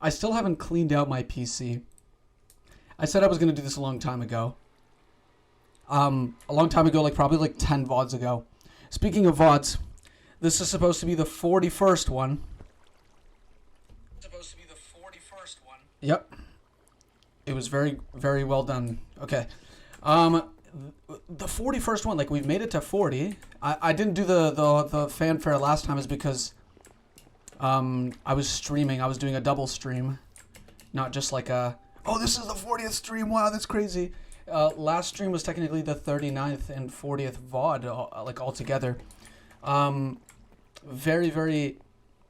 I still haven't cleaned out my PC. I said I was going to do this a long time ago. A long time ago, like probably like 10 VODs ago. Speaking of VODs, this is supposed to be the 41st one. Yep. It was very, very well done. Okay. The 41st one, like we've made it to 40. I didn't do the fanfare last time is because I was streaming. I was doing a double stream. Not just like a, oh, this is the 40th stream. Wow, that's crazy. Last stream was technically the 39th and 40th VOD, like all together. Very, very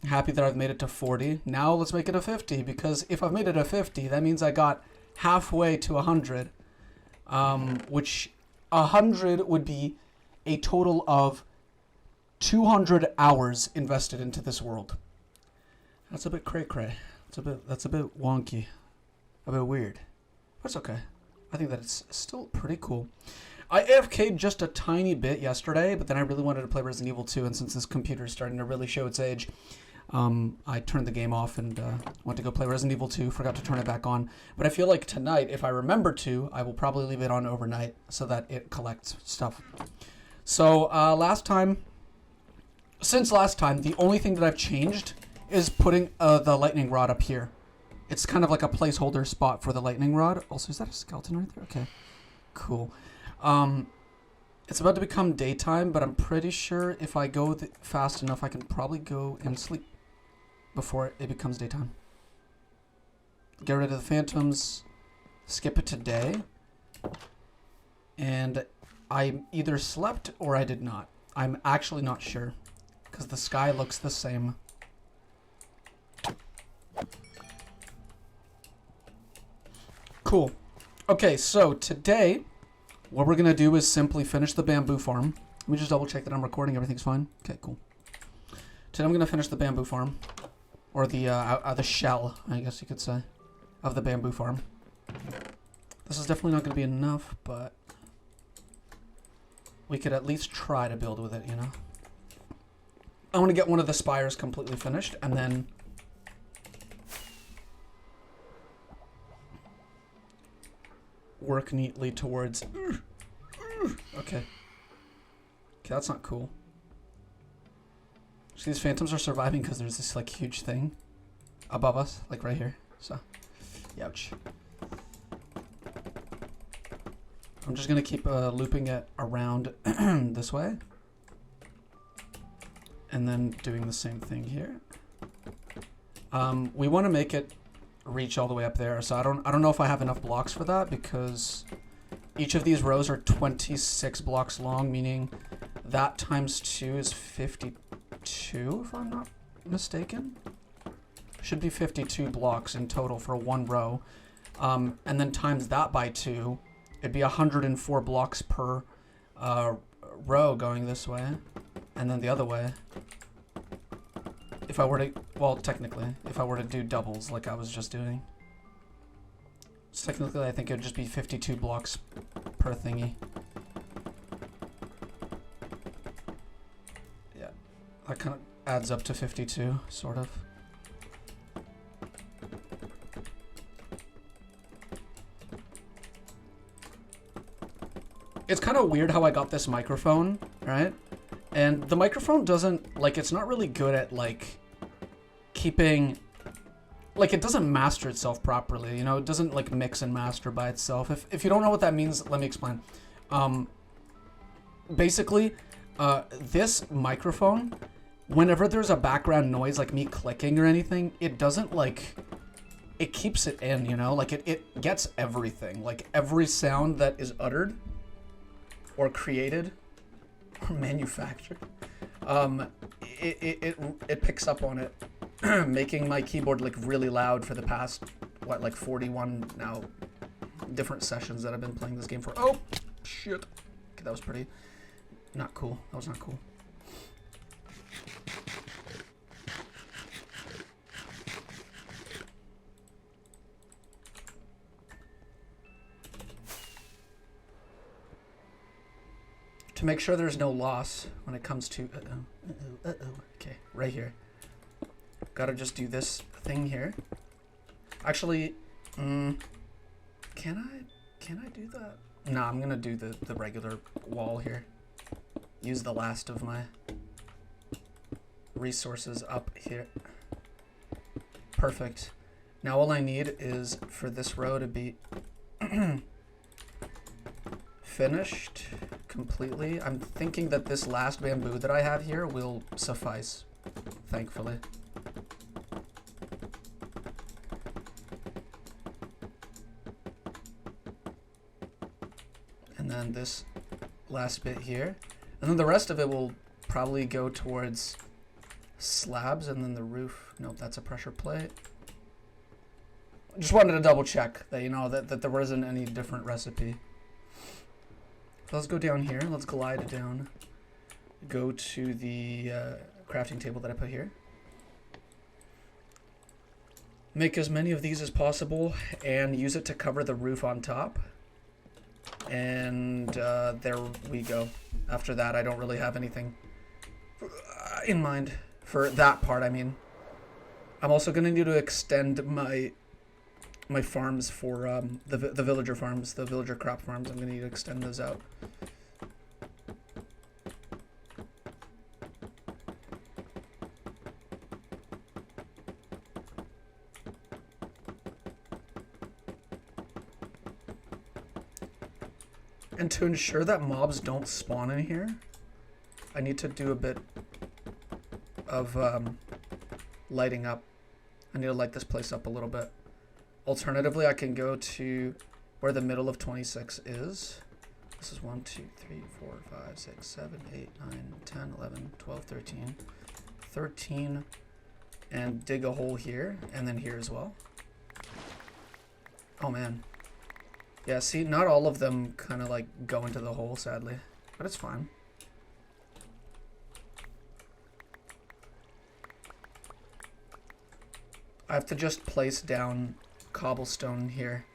happy that I've made it to 40. Now let's make it a 50, because if I've made it a 50, that means I got halfway to 100. Which 100 would be a total of 200 hours invested into this world. That's a bit cray-cray. That's a bit wonky. A bit weird. But it's okay. I think that it's still pretty cool. I AFK'd just a tiny bit yesterday, but then I really wanted to play Resident Evil 2, and since this computer is starting to really show its age, I turned the game off and went to go play Resident Evil 2, forgot to turn it back on. But I feel like tonight, if I remember to, I will probably leave it on overnight so that it collects stuff. So since last time, the only thing that I've changed is putting the lightning rod up here. It's kind of like a placeholder spot for the lightning rod. Also, is that a skeleton right there? Okay, cool. It's about to become daytime, but I'm pretty sure if I go fast enough, I can probably go and sleep before it becomes daytime. Get rid of the phantoms, skip it today, and I either slept or I did not. I'm actually not sure, because the sky looks the same. Cool. Okay, so today, what we're going to do is simply finish the bamboo farm. Let me just double check that I'm recording. Everything's fine. Okay, cool. Today I'm going to finish the bamboo farm. Or the shell, I guess you could say, of the bamboo farm. This is definitely not going to be enough, but we could at least try to build with it, you know? I want to get one of the spires completely finished, and then work neatly towards... Okay, that's not cool. So these phantoms are surviving because there's this like huge thing above us, like right here. So, ouch. I'm just gonna keep looping it around this way, and then doing the same thing here. We want to make it reach all the way up there, so I don't know if I have enough blocks for that, because each of these rows are 26 blocks long, meaning that times 2 is 52, if I'm not mistaken. Should be 52 blocks in total for one row. And then times that by 2, it'd be 104 blocks per row going this way, and then the other way. If I were to, well, technically, if I were to do doubles like I was just doing. So technically, I think it would just be 52 blocks per thingy. Yeah, that kind of adds up to 52, sort of. It's kind of weird how I got this microphone, right? And the microphone doesn't, like, it's not really good at, like, keeping, like, it doesn't master itself properly, you know? It doesn't, like, mix and master by itself. If you don't know what that means, let me explain. Basically, this microphone, whenever there's a background noise, like me clicking or anything, it doesn't, like, it keeps it in, you know? Like, it gets everything. Like, every sound that is uttered or created or manufactured, it picks up on it, making my keyboard like really loud for the past, what, like 41 now different sessions that I've been playing this game for. Oh, shit. Okay, that was pretty not cool. That was not cool. To make sure there's no loss when it comes to, okay, right here. Gotta just do this thing here. Actually, can I do that? No, I'm gonna do the regular wall here. Use the last of my resources up here. Perfect. Now all I need is for this row to be finished completely. I'm thinking that this last bamboo that I have here will suffice, thankfully. And then this last bit here. And then the rest of it will probably go towards slabs, and then the roof. Nope, that's a pressure plate. Just wanted to double check that, you know, that there wasn't any different recipe. So let's go down here. Let's glide down. Go to the crafting table that I put here. Make as many of these as possible and use it to cover the roof on top. And there we go. After that, I don't really have anything in mind for that part. I mean, I'm also going to need to extend my farms for the villager farms, the villager crop farms. I'm going to need to extend those out. And to ensure that mobs don't spawn in here, I need to do a bit of lighting up. I need to light this place up a little bit. Alternatively, I can go to where the middle of 26 is. This is 1, 2, 3, 4, 5, 6, 7, 8, 9, 10, 11, 12, 13. 13. And dig a hole here, and then here as well. Oh man. Yeah, see, not all of them kind of like go into the hole, sadly. But it's fine. I have to just place down cobblestone here.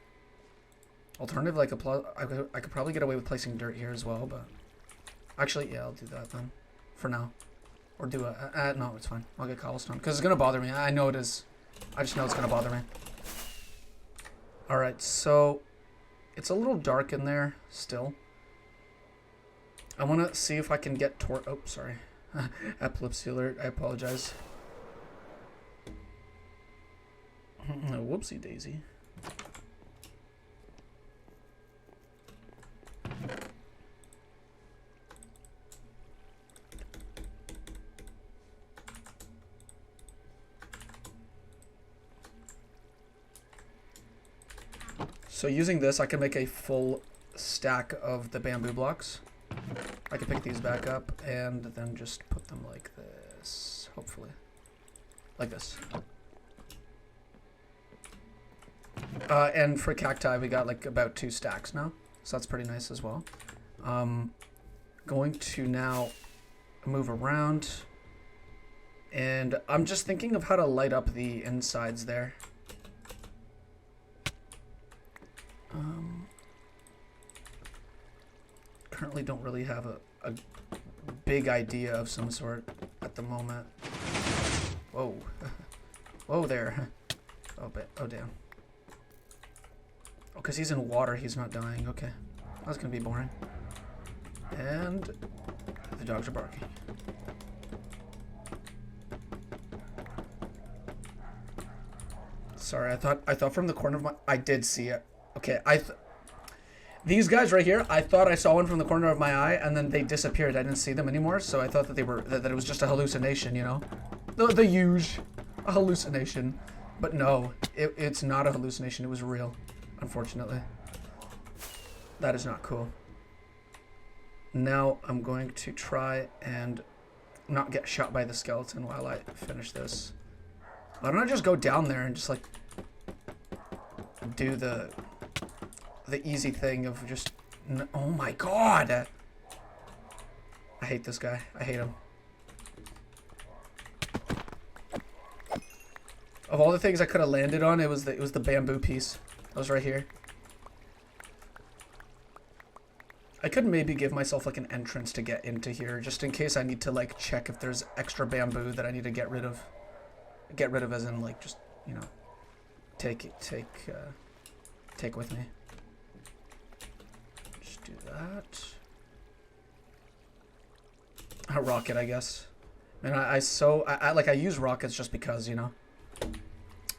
Alternatively, I could probably get away with placing dirt here as well, but... Actually, yeah, I'll do that then. For now. Or do a... no, it's fine. I'll get cobblestone. Because it's going to bother me. I know it is. I just know it's going to bother me. Alright, so... It's a little dark in there, still. I want to see if I can get oh, sorry. Epilepsy alert, I apologize. Whoopsie daisy. So using this, I can make a full stack of the bamboo blocks. I can pick these back up and then just put them like this, hopefully. Like this. And for cacti, we got like about 2 stacks now. So that's pretty nice as well. Going to now move around. And I'm just thinking of how to light up the insides there. Currently don't really have a big idea of some sort at the moment. Whoa. Whoa there. Oh damn. Oh, because he's in water, he's not dying. Okay. That's going to be boring. And the dogs are barking. Sorry, I thought from the corner of my... I did see it. Okay, these guys right here, I thought I saw one from the corner of my eye, and then they disappeared. I didn't see them anymore, so I thought that that it was just a hallucination, you know? The huge hallucination. But no, it's not a hallucination. It was real, unfortunately. That is not cool. Now I'm going to try and not get shot by the skeleton while I finish this. Why don't I just go down there and just, like, do the easy thing of just... Oh my god! I hate this guy. I hate him. Of all the things I could have landed on, it was the bamboo piece. That was right here. I could maybe give myself like an entrance to get into here, just in case I need to like check if there's extra bamboo that I need to get rid of. Get rid of as in like just, you know, take with me. Just do that. A rocket, I guess. And I use rockets just because, you know.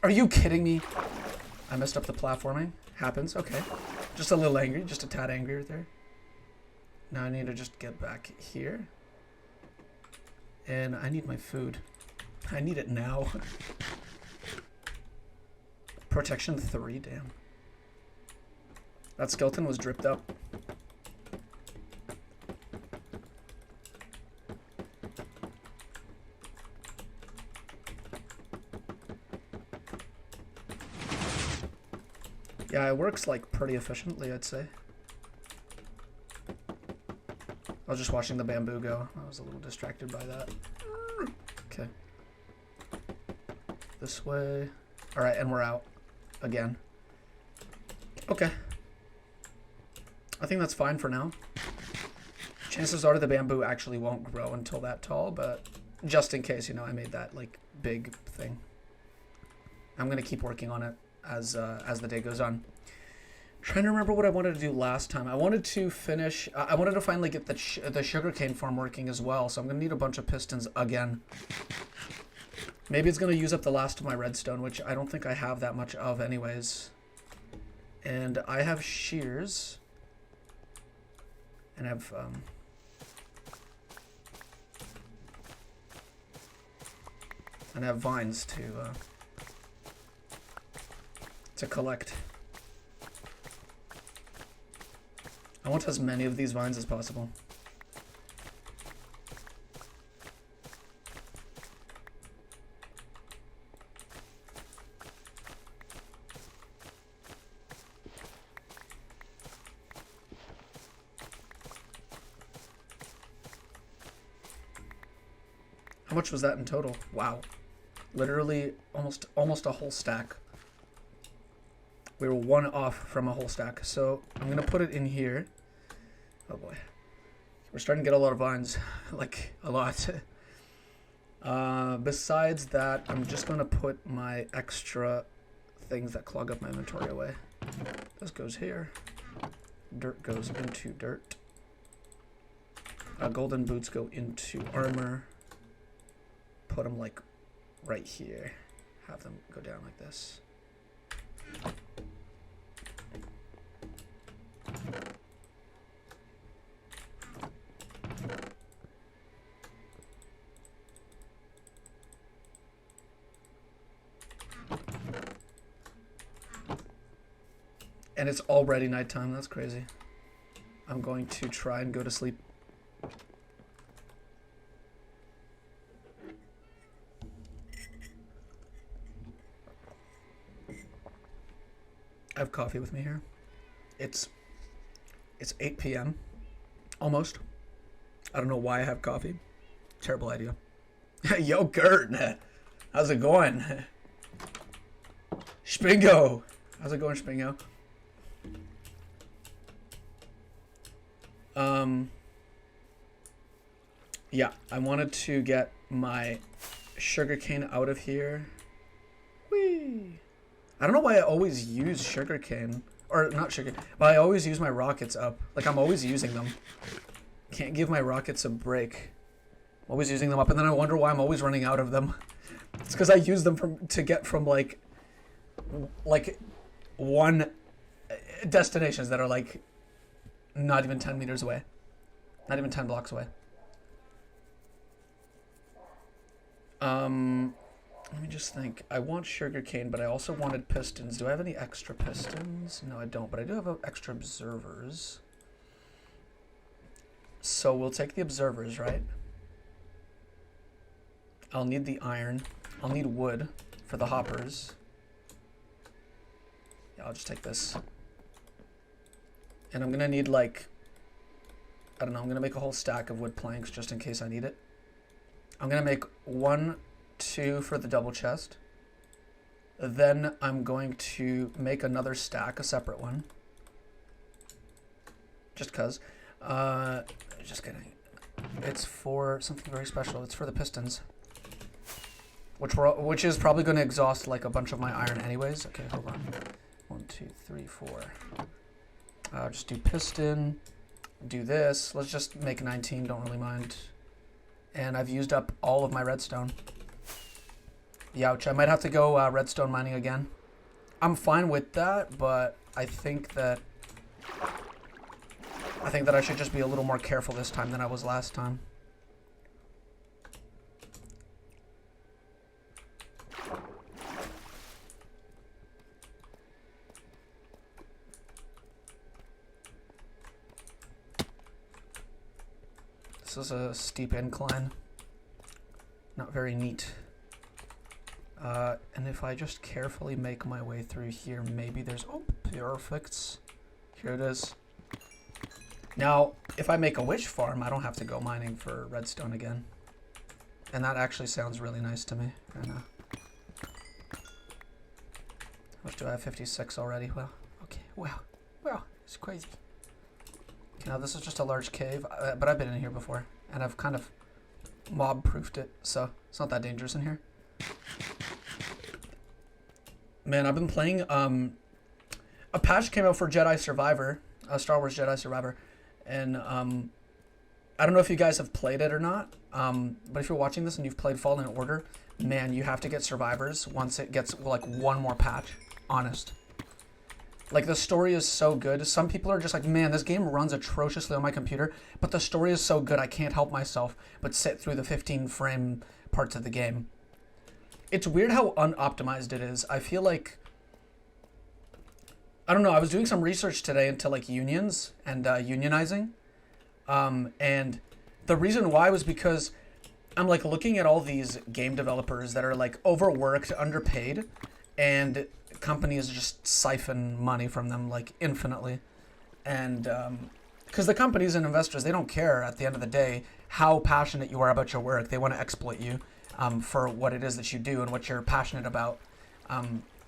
Are you kidding me? I messed up the platforming. Happens, okay. Just a little angry, just a tad angry right there. Now I need to just get back here. And I need my food. I need it now. Protection 3, damn. That skeleton was dripped up. Yeah, it works like pretty efficiently, I'd say. I was just watching the bamboo go. I was a little distracted by that. Okay. This way. Alright, and we're out. Again. Okay. I think that's fine for now. Chances are the bamboo actually won't grow until that tall, but just in case, you know, I made that, like, big thing. I'm gonna keep working on it as the day goes on. Trying to remember what I wanted to do last time. I wanted to finish... I wanted to finally get the sugarcane farm working as well, so I'm going to need a bunch of pistons again. Maybe it's going to use up the last of my redstone, which I don't think I have that much of anyways. And I have shears. And I have... and I have vines to collect. I want as many of these vines as possible. How much was that in total? Wow. Literally almost a whole stack. We were one off from a whole stack. So I'm going to put it in here. Oh boy. We're starting to get a lot of vines. Like, a lot. Besides that, I'm just going to put my extra things that clog up my inventory away. This goes here. Dirt goes into dirt. Golden boots go into armor. Put them, like, right here. Have them go down like this. And it's already nighttime. That's crazy. I'm going to try and go to sleep. I have coffee with me here. It's 8 p.m. Almost. I don't know why I have coffee. Terrible idea. Yo, Kurt. How's it going? Spingo. How's it going, Spingo? Yeah, I wanted to get my sugarcane out of here. Whee! I don't know why I always use sugarcane. Or, not sugar, but I always use my rockets up. Like, I'm always using them. Can't give my rockets a break. I'm always using them up, and then I wonder why I'm always running out of them. It's because I use them to get from, like, one destinations that are, like, not even 10 meters away. Not even 10 blocks away. Let me just think. I want sugarcane, but I also wanted pistons. Do I have any extra pistons? No, I don't, but I do have extra observers. So we'll take the observers, right? I'll need the iron. I'll need wood for the hoppers. Yeah, I'll just take this. And I'm gonna need, like, I don't know, I'm gonna make a whole stack of wood planks just in case I need it. I'm gonna make 1, 2 for the double chest. Then I'm going to make another stack, a separate one. Just cause. Just kidding. It's for something very special. It's for the pistons. which is probably going to exhaust like a bunch of my iron anyways. Okay, hold on. 1, 2, 3, 4. Just do piston. Do this. Let's just make 19. Don't really mind. And I've used up all of my redstone. Youch. I might have to go redstone mining again. I'm fine with that, but I think that I should just be a little more careful this time than I was last time. This is a steep incline. Not very neat. And if I just carefully make my way through here, maybe there's... Oh, perfect. Here it is. Now, if I make a witch farm, I don't have to go mining for redstone again. And that actually sounds really nice to me. And, how much do I have? 56 already. Well, okay. Wow. Wow. It's crazy. Okay, now this is just a large cave, but I've been in here before. And I've kind of mob-proofed it, so it's not that dangerous in here. Man, I've been playing, a patch came out for Jedi Survivor, Star Wars Jedi Survivor, and, I don't know if you guys have played it or not, but if you're watching this and you've played Fallen Order, man, you have to get Survivors once it gets, like, one more patch, honest. Like, the story is so good. Some people are just like, man, this game runs atrociously on my computer, but the story is so good I can't help myself but sit through the 15-frame parts of the game. It's weird how unoptimized it is. I feel like... I don't know, I was doing some research today into, like, unions and unionizing. And the reason why was because I'm, like, looking at all these game developers that are, like, overworked, underpaid, and companies just siphon money from them, like, infinitely. And because the companies and investors, they don't care at the end of the day how passionate you are about your work. They want to exploit you for what it is that you do and what you're passionate about.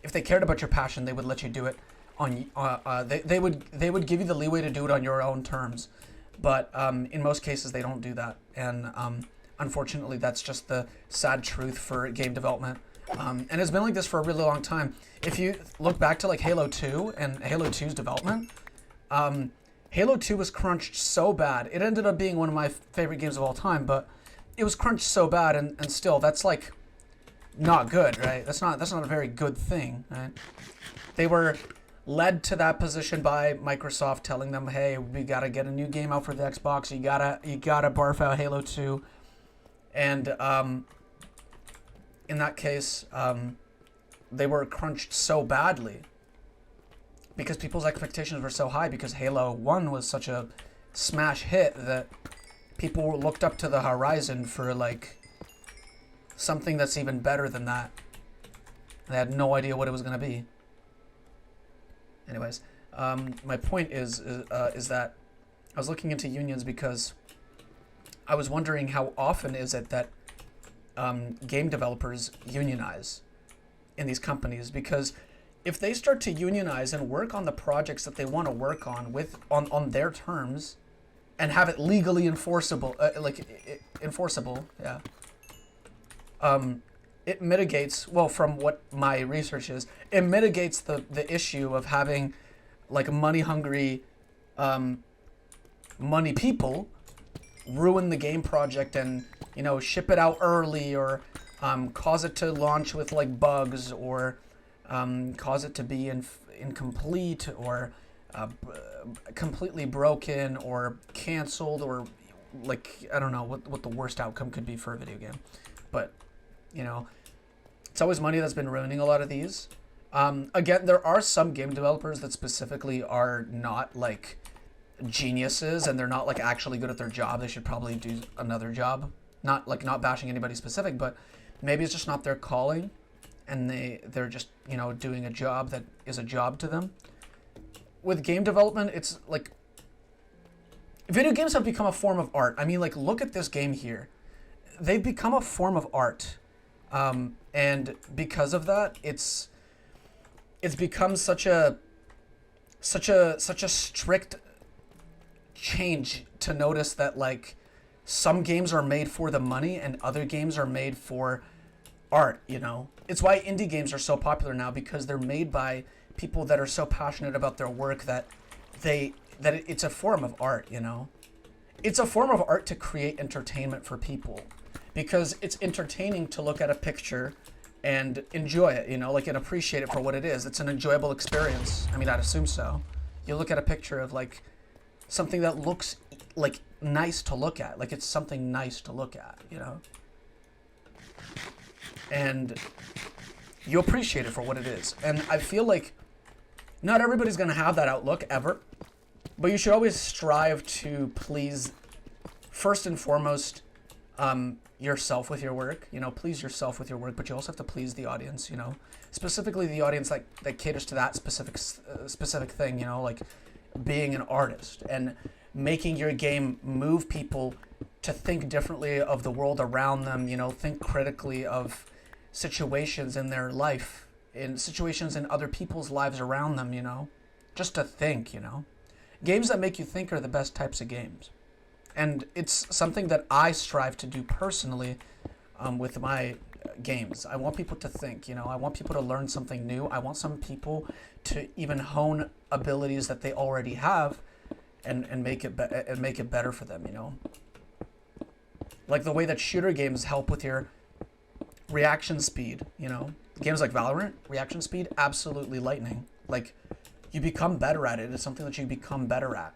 If they cared about your passion, they would let you do it on they would give you the leeway to do it on your own terms. But in most cases, they don't do that. And unfortunately, that's just the sad truth for game development. And it's been like this for a really long time. If you look back to like Halo 2 and Halo 2's development, Halo 2 was crunched so bad. It ended up being one of my favorite games of all time, but it was crunched so bad, and still, that's like not good, right? That's not a very good thing, right? They were led to that position by Microsoft telling them, hey, we gotta get a new game out for the Xbox. You gotta barf out Halo 2, and in that case, they were crunched so badly because people's expectations were so high because Halo 1 was such a smash hit that people looked up to the horizon for, like, something that's even better than that. They had no idea what it was going to be. Anyways, my point is that I was looking into unions because I was wondering how often is it that game developers unionize in these companies, because if they start to unionize and work on the projects that they want to work on on their terms and have it legally enforceable, enforceable, yeah, it mitigates, well, from what my research is, it mitigates the issue of having like money hungry money people ruin the game project and, you know, ship it out early, or cause it to launch with like bugs, or cause it to be incomplete, or completely broken, or canceled, or like, I don't know what the worst outcome could be for a video game. But, you know, it's always money that's been ruining a lot of these. Again, there are some game developers that specifically are not like geniuses, and they're not like actually good at their job. They should probably do another job. Not bashing anybody specific, but maybe it's just not their calling, and they're just, you know, doing a job that is a job to them. With game development, it's like video games have become a form of art. I mean, like, look at this game here. They've become a form of art, and because of that, it's become such a strict change to notice that, like, some games are made for the money and other games are made for art, you know? It's why indie games are so popular now, because they're made by people that are so passionate about their work that it's a form of art, you know? It's a form of art to create entertainment for people, because it's entertaining to look at a picture and enjoy it, you know, like, and appreciate it for what it is. It's an enjoyable experience. I mean, I'd assume so. You look at a picture of like something that looks like nice to look at, like it's something nice to look at, you know? And you appreciate it for what it is. And I feel like not everybody's gonna have that outlook ever, but you should always strive to please, first and foremost, yourself with your work. You know, please yourself with your work, but you also have to please the audience, you know? Specifically the audience that caters to that specific thing, you know, like being an artist and making your game move people to think differently of the world around them, you know, think critically of situations in their life, in situations in other people's lives around them, you know, just to think, you know. Games that make you think are the best types of games. And it's something that I strive to do personally with my games. I want people to think, you know, I want people to learn something new. I want some people to even hone abilities that they already have and make it better for them, you know. Like the way that shooter games help with your reaction speed, you know. Games like Valorant, reaction speed, absolutely lightning. Like, you become better at it. It's something that you become better at.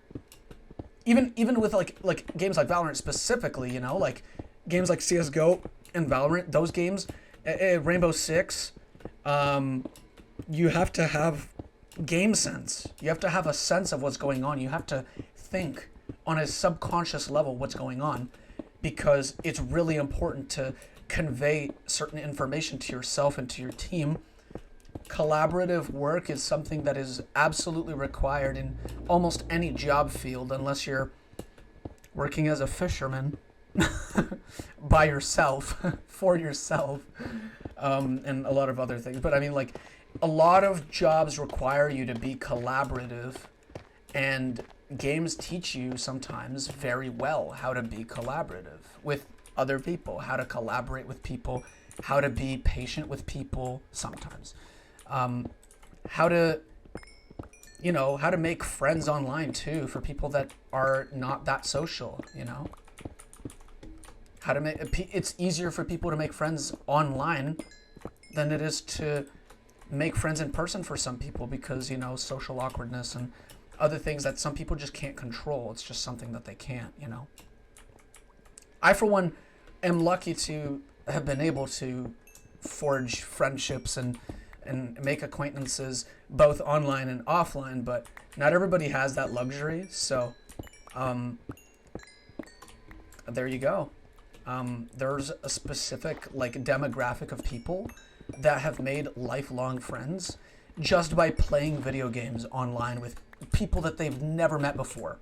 Even with like games like Valorant specifically, you know, like games like CS:GO and Valorant, those games, Rainbow Six, you have to have game sense. You have to have a sense of what's going on. You have to think on a subconscious level what's going on, because it's really important to convey certain information to yourself and to your team. Collaborative work is something that is absolutely required in almost any job field, unless you're working as a fisherman by yourself, for yourself, and a lot of other things. But I mean, like, a lot of jobs require you to be collaborative, and games teach you sometimes very well how to be collaborative with other people, how to collaborate with people, how to be patient with people sometimes. How to, you know, how to make friends online too for people that are not that social, you know. How to make it's easier for people to make friends online than it is to make friends in person for some people, because, you know, social awkwardness and other things that some people just can't control. It's just something that they can't, you know. I, for one, am lucky to have been able to forge friendships and make acquaintances both online and offline, but not everybody has that luxury. So there you go. There's a specific like demographic of people that have made lifelong friends just by playing video games online with people that they've never met before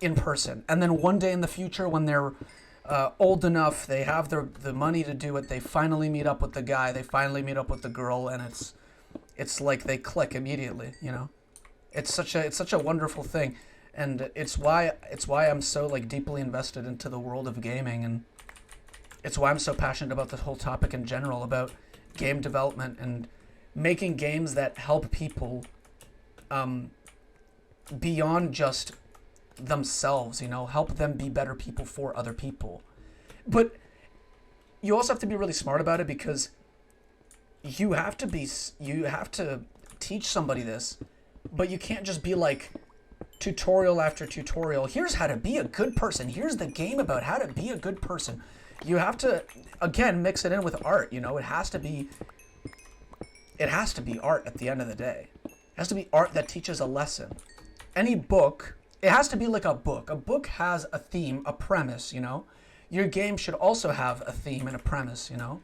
in person. And then one day in the future, when they're old enough, they have the money to do it, they finally meet up with the guy, they finally meet up with the girl, and it's like they click immediately, you know. It's such a wonderful thing, and it's why I'm so like deeply invested into the world of gaming, and it's why I'm so passionate about this whole topic in general, about game development and making games that help people beyond just themselves, you know, help them be better people for other people. But you also have to be really smart about it, because you have to teach somebody this, but you can't just be like tutorial after tutorial. Here's how to be a good person. Here's the game about how to be a good person. You have to, again, mix it in with art, you know. It has to be art at the end of the day. It has to be art that teaches a lesson. Any book, it has to be like a book. A book has a theme, a premise, you know. Your game should also have a theme and a premise, you know.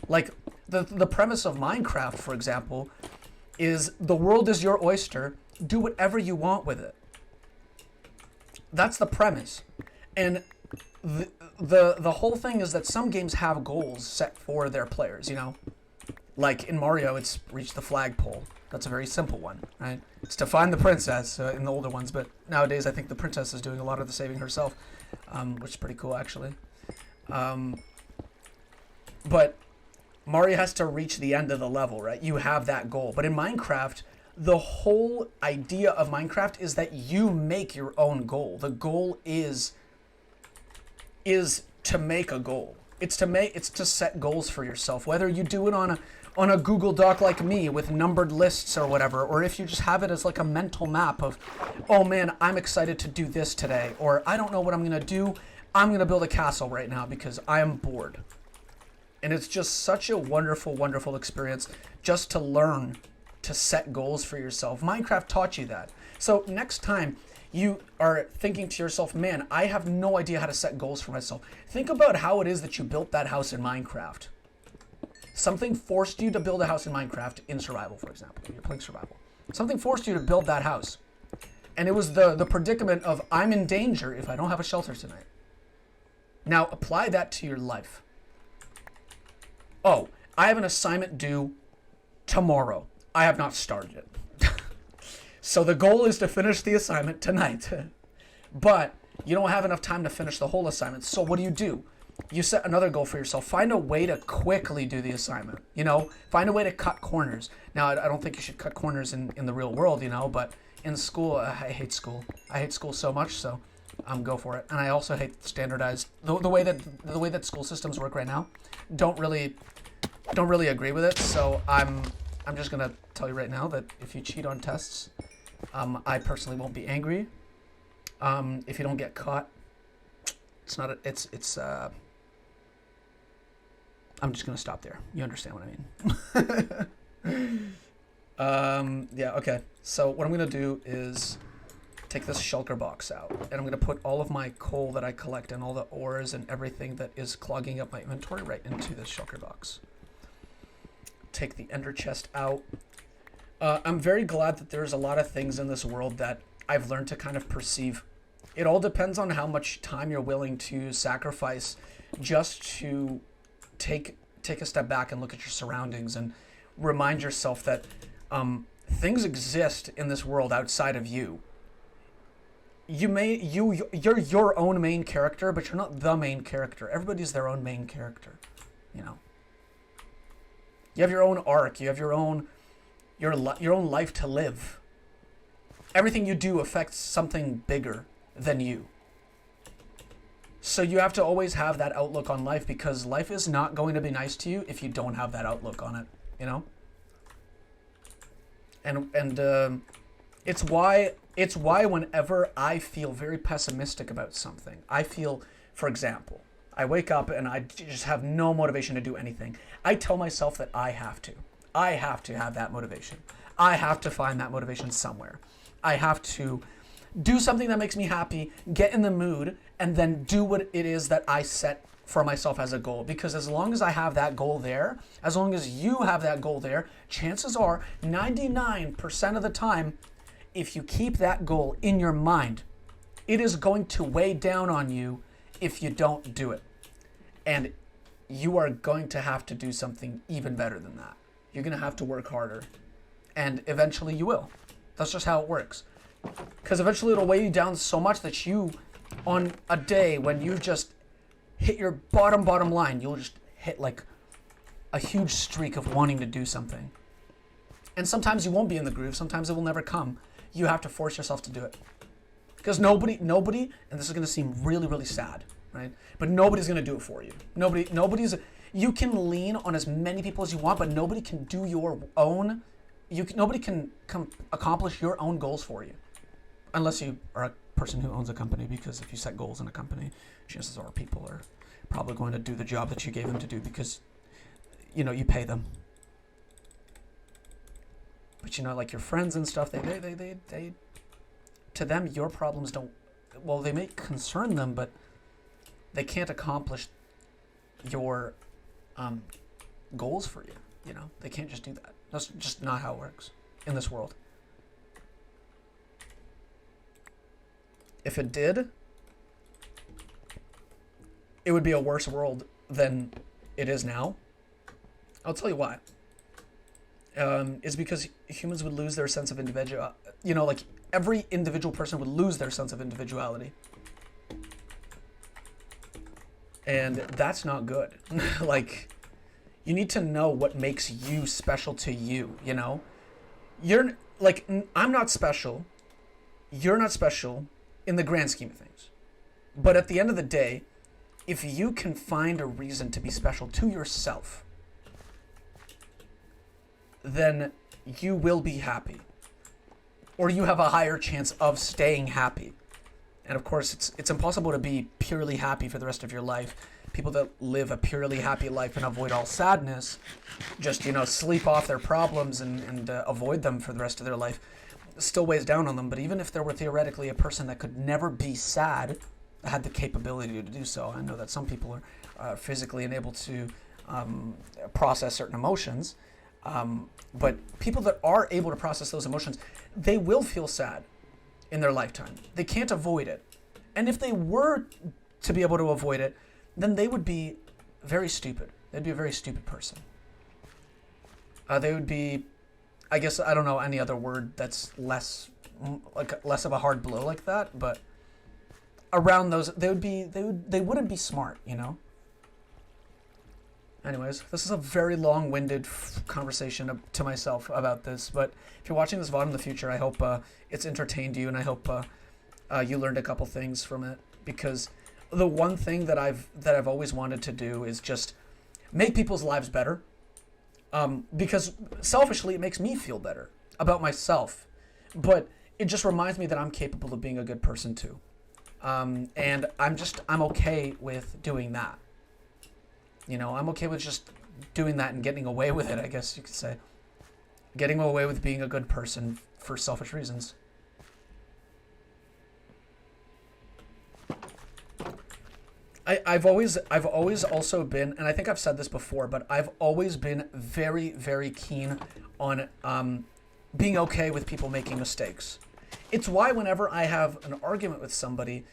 Like the premise of Minecraft, for example, is the world is your oyster. Do whatever you want with it. That's the premise. And the whole thing is that some games have goals set for their players, you know. Like in Mario, it's reach the flagpole. That's a very simple one, right? It's to find the princess in the older ones, but nowadays I think the princess is doing a lot of the saving herself, which is pretty cool, actually. But Mario has to reach the end of the level, right? You have that goal. But in Minecraft, the whole idea of Minecraft is that you make your own goal. The goal is to make a goal. It's to set goals for yourself. Whether you do it on a Google Doc like me with numbered lists or whatever, or if you just have it as like a mental map of, oh man, I'm excited to do this today, or I don't know what I'm gonna do. I'm gonna build a castle right now because I am bored. And it's just such a wonderful, wonderful experience just to learn to set goals for yourself. Minecraft taught you that. So next time you are thinking to yourself, man, I have no idea how to set goals for myself. Think about how it is that you built that house in Minecraft. Something forced you to build a house in Minecraft in survival, for example. You're playing survival. Something forced you to build that house. And it was the predicament of, I'm in danger if I don't have a shelter tonight. Now apply that to your life. Oh, I have an assignment due tomorrow. I have not started it. So the goal is to finish the assignment tonight. But you don't have enough time to finish the whole assignment. So what do? You set another goal for yourself. Find a way to quickly do the assignment. You know, find a way to cut corners. Now, I don't think you should cut corners in the real world, you know, but in school, I hate school. I hate school so much, so go for it. And I also hate standardized, the way that school systems work right now. Don't really agree with it. So I'm just gonna tell you right now that if you cheat on tests, I personally won't be angry. If you don't get caught, I'm just gonna stop there. You understand what I mean? Yeah, okay. So what I'm gonna do is take this shulker box out, and I'm gonna put all of my coal that I collect and all the ores and everything that is clogging up my inventory right into this shulker box. Take the ender chest out. I'm very glad that there's a lot of things in this world that I've learned to kind of perceive. It all depends on how much time you're willing to sacrifice just to take a step back and look at your surroundings and remind yourself that things exist in this world outside of you. You're your own main character, but you're not the main character. Everybody's their own main character, you know. You have your own arc. You have your own life to live. Everything you do affects something bigger than you. So you have to always have that outlook on life, because life is not going to be nice to you if you don't have that outlook on it, you know? And it's why whenever I feel very pessimistic about something, I feel, for example, I wake up and I just have no motivation to do anything. I tell myself that I have to have that motivation. I have to find that motivation somewhere. I have to do something that makes me happy, get in the mood, and then do what it is that I set for myself as a goal. Because as long as I have that goal there, as long as you have that goal there, chances are 99% of the time, if you keep that goal in your mind, it is going to weigh down on you if you don't do it. And you are going to have to do something even better than that. You're going to have to work harder. And eventually you will. That's just how it works. Because eventually it'll weigh you down so much that you, on a day when you just hit your bottom line, you'll just hit like a huge streak of wanting to do something. And sometimes you won't be in the groove. Sometimes it will never come. You have to force yourself to do it. Because nobody, and this is going to seem really, really sad, right? But nobody's going to do it for you. You can lean on as many people as you want, but nobody can do your own, nobody can accomplish your own goals for you. Unless you are a person who owns a company, because if you set goals in a company, chances are people are probably going to do the job that you gave them to do because, you know, you pay them. But, you know, like your friends and stuff, they to them, your problems don't, well, they may concern them, but they can't accomplish your goals for you. You know, they can't just do that. That's just not how it works in this world. If it did, it would be a worse world than it is now. I'll tell you why. It's because humans would lose their sense of individual. You know, like every individual person would lose their sense of individuality. And that's not good. Like, You need to know what makes you special to you, you know? You're, like, I'm not special. You're not special in the grand scheme of things. But at the end of the day, if you can find a reason to be special to yourself, then you will be happy. Or you have a higher chance of staying happy. And of course, it's impossible to be purely happy for the rest of your life. People that live a purely happy life and avoid all sadness, just, you know, sleep off their problems and avoid them for the rest of their life, still weighs down on them. But even if there were theoretically a person that could never be sad, had the capability to do so, I know that some people are physically unable to process certain emotions, but people that are able to process those emotions, they will feel sad in their lifetime. They can't avoid it. And if they were to be able to avoid it, then they would be very stupid. They'd be a very stupid person. They would be, I guess, I don't know any other word that's less of a hard blow like that, but around those, they wouldn't be smart, you know? Anyways, this is a very long-winded conversation to myself about this, but if you're watching this VOD in the future, I hope it's entertained you, and I hope you learned a couple things from it, because the one thing that I've always wanted to do is just make people's lives better, because selfishly it makes me feel better about myself, but it just reminds me that I'm capable of being a good person too, and I'm okay with doing that. You know, I'm okay with just doing that and getting away with it, I guess you could say. Getting away with being a good person for selfish reasons. I've always also been, and I think I've said this before, but I've always been very, very keen on being okay with people making mistakes. It's why whenever I have an argument with somebody,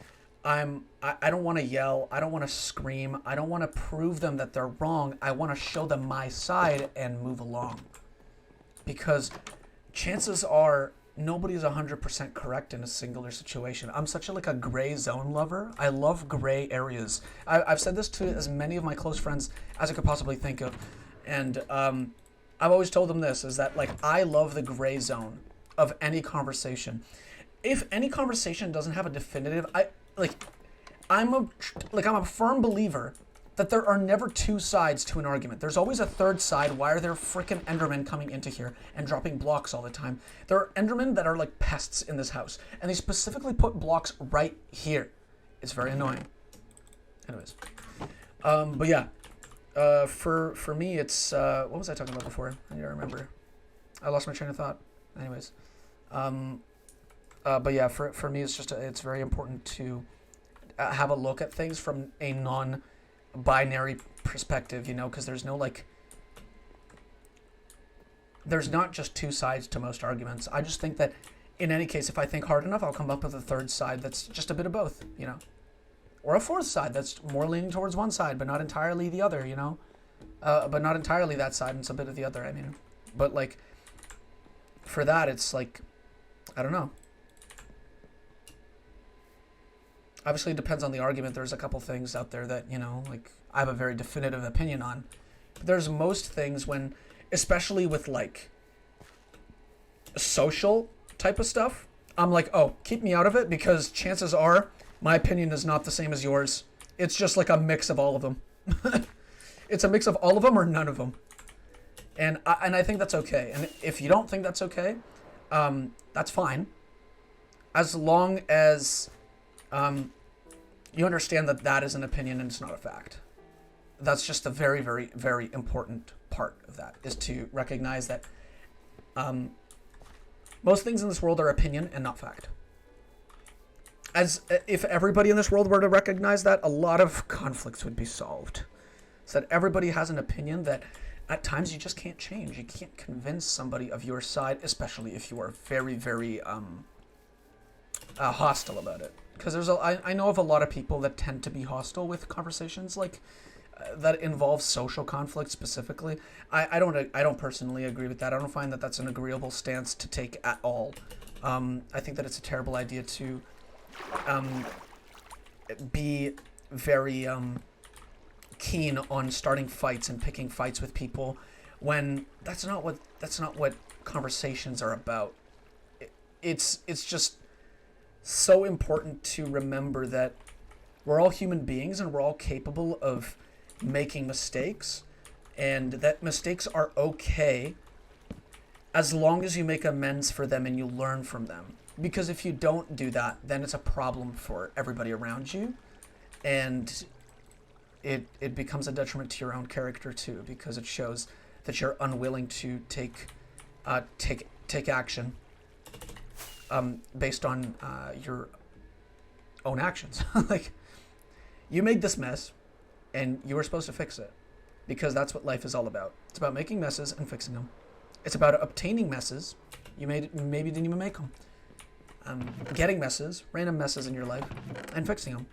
I don't want to yell, I don't want to scream, I don't want to prove them that they're wrong, I want to show them my side and move along. Because chances are nobody's 100% correct in a singular situation. I'm such a gray zone lover. I love gray areas. I've said this to as many of my close friends as I could possibly think of. And I've always told them this, is that I love the gray zone of any conversation. If any conversation doesn't have a definitive, I'm a firm believer that there are never two sides to an argument. There's always a third side. Why are there frickin' Endermen coming into here and dropping blocks all the time? There are Endermen that are like pests in this house, and they specifically put blocks right here. It's very annoying. Anyways, but yeah, for me, it's what was I talking about before? I don't remember. I lost my train of thought. Anyways, but yeah, for me, it's just it's very important to have a look at things from a non-binary perspective, you know, because there's no there's not just two sides to most arguments. I just think that in any case, if I think hard enough, I'll come up with a third side that's just a bit of both, you know, or a fourth side that's more leaning towards one side, but not entirely the other, you know, but not entirely that side and it's a bit of the other. I mean, but for that, it's I don't know. Obviously, it depends on the argument. There's a couple things out there that, you know, I have a very definitive opinion on. But there's most things when, especially with, social type of stuff, I'm oh, keep me out of it because chances are my opinion is not the same as yours. It's just a mix of all of them. It's a mix of all of them or none of them. And I think that's okay. And if you don't think that's okay, that's fine. As long as you understand that that is an opinion and it's not a fact. That's just a very, very, very important part of that, is to recognize that most things in this world are opinion and not fact. As if everybody in this world were to recognize that, a lot of conflicts would be solved. So that everybody has an opinion that at times you just can't change. You can't convince somebody of your side, especially if you are very, very hostile about it. Because I know of a lot of people that tend to be hostile with conversations that involve social conflict specifically. I don't personally agree with that. I don't find that that's an agreeable stance to take at all. I think that it's a terrible idea to be very keen on starting fights and picking fights with people when that's not what conversations are about. It's just so important to remember that we're all human beings and we're all capable of making mistakes, and that mistakes are okay as long as you make amends for them and you learn from them. Because if you don't do that, then it's a problem for everybody around you, and it becomes a detriment to your own character too, because it shows that you're unwilling to take action based on your own actions. Like, you made this mess, and you were supposed to fix it, because that's what life is all about. It's about making messes and fixing them. It's about obtaining messes you maybe didn't even make them. Getting messes, random messes in your life, and fixing them.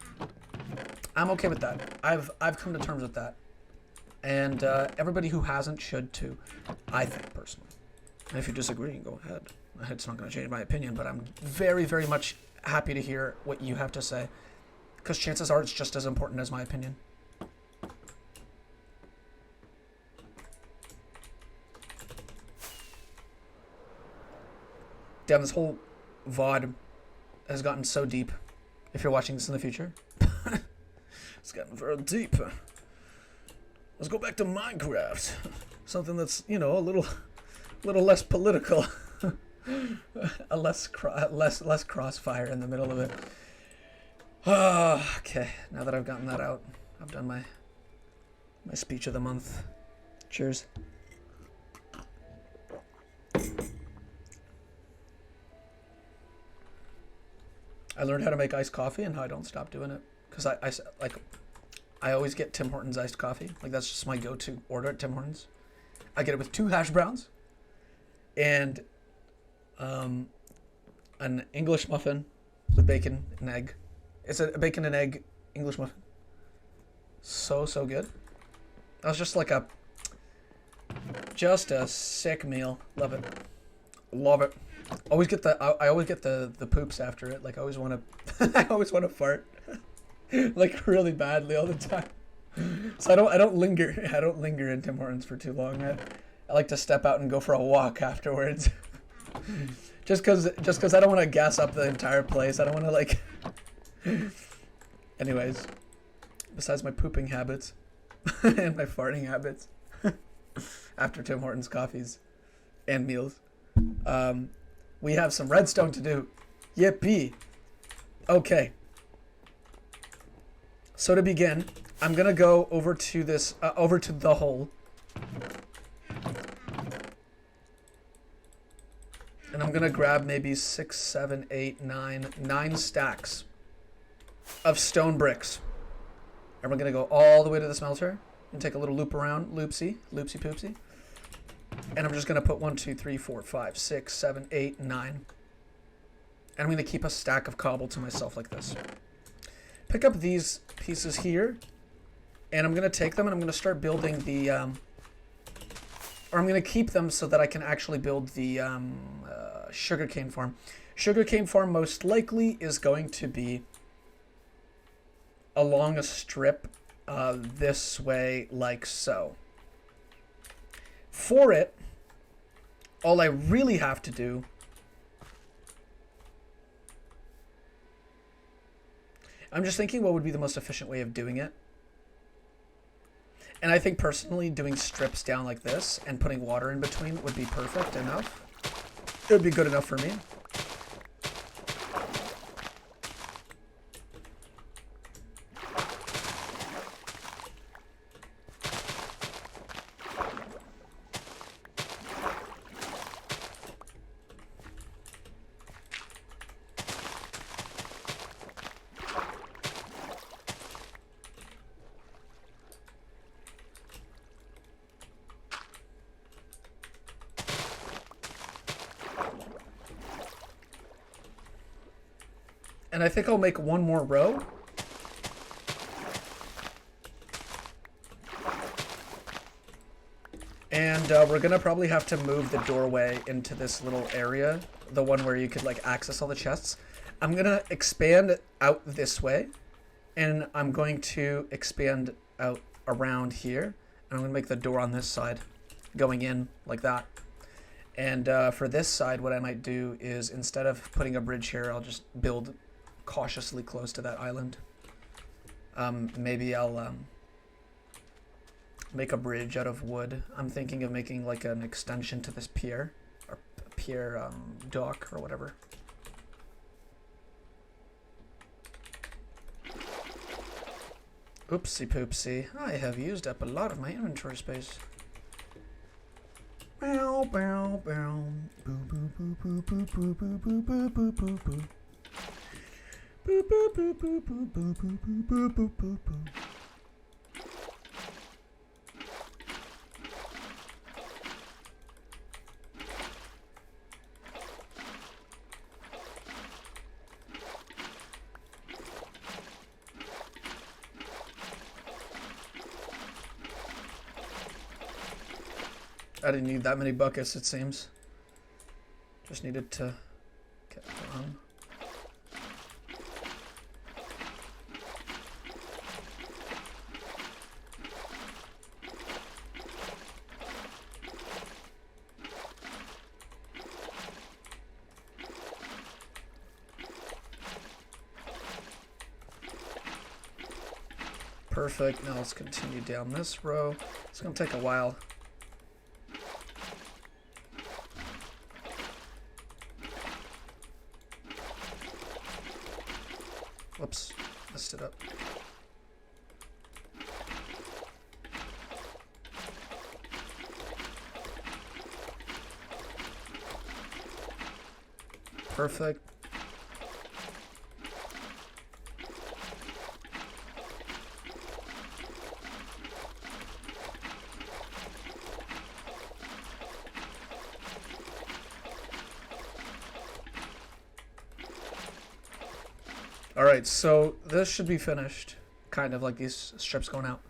I'm okay with that. I've come to terms with that, and everybody who hasn't should too, I think, personally. And if you disagree, go ahead. It's not going to change my opinion, but I'm very, very much happy to hear what you have to say, because chances are it's just as important as my opinion. Damn, this whole VOD has gotten so deep. If you're watching this in the future, it's gotten very deep. Let's go back to Minecraft. Something that's, you know, a little less political. A less crossfire in the middle of it. Okay, now that I've gotten that out, I've done my speech of the month. Cheers. I learned how to make iced coffee and how I don't stop doing it, because I always get Tim Hortons iced coffee. Like, that's just my go-to order at Tim Hortons. I get it with 2 hash browns and an English muffin with bacon and egg. It's a bacon and egg English muffin. So good. That was just a sick meal. Love it. Love it. Always get I always get the poops after it. Like, I always want to fart. Like, really badly all the time. So I don't linger in Tim Hortons for too long. I like to step out and go for a walk afterwards. just cause I don't want to gas up the entire place. I don't want to, like... Anyways, besides my pooping habits and my farting habits after Tim Hortons coffees and meals, we have some redstone to do. Yippee. Okay. So to begin, I'm gonna go over to this, over to the hole. And I'm gonna grab maybe 6, 7, 8, 9 stacks of stone bricks. And we're gonna go all the way to the smelter and take a little loop around, loopsy poopsy. And I'm just gonna put 1, 2, 3, 4, 5, 6, 7, 8, 9. And I'm gonna keep a stack of cobble to myself like this. Pick up these pieces here, and I'm gonna take them and I'm gonna start building the, or I'm gonna keep them so that I can actually build the sugarcane farm. Sugarcane farm most likely is going to be along a strip this way, like so. For it, all I really have to do I'm just thinking what would be the most efficient way of doing it. And I think personally doing strips down like this and putting water in between would be perfect enough. It would be good enough for me. And I think I'll make one more row. And we're gonna probably have to move the doorway into this little area, the one where you could like access all the chests. I'm gonna expand out this way, and I'm going to expand out around here, and I'm going to make the door on this side going in like that. And for this side, what I might do is, instead of putting a bridge here, I'll just build cautiously close to that island. Maybe I'll make a bridge out of wood. I'm thinking of making like an extension to this pier, or pier dock or whatever. Oopsie poopsie, I have used up a lot of my inventory space. Bow, bow, bow. Boo, boo, boo, boo, boo, boo, boo, boo, boo, boo, boo, boo. Boo, boo, boo, boo, boo, boo, boo, boo, boo, boo, boo. I didn't need that many buckets, it seems. Just needed to get one. Perfect. Now let's continue down this row. It's going to take a while. Whoops, messed it up. Perfect. Alright, so this should be finished. Kind of like these strips going out.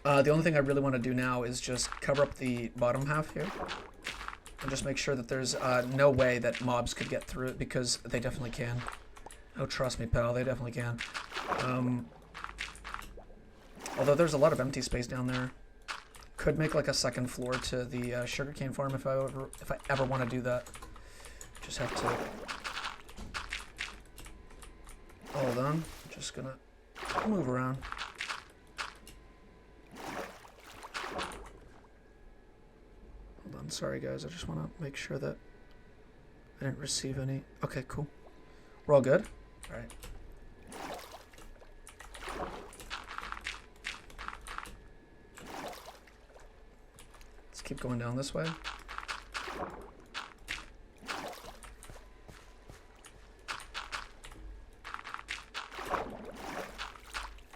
The only thing I really want to do now is just cover up the bottom half here. And just make sure that there's no way that mobs could get through it, because they definitely can. Oh, trust me, pal, they definitely can. Although there's a lot of empty space down there. Could make like a second floor to the sugarcane farm if I ever want to do that. Just have to... Hold on, just gonna move around. Hold on, sorry guys, I just want to make sure that I didn't receive any. Okay, cool. We're all good? Alright. Let's keep going down this way.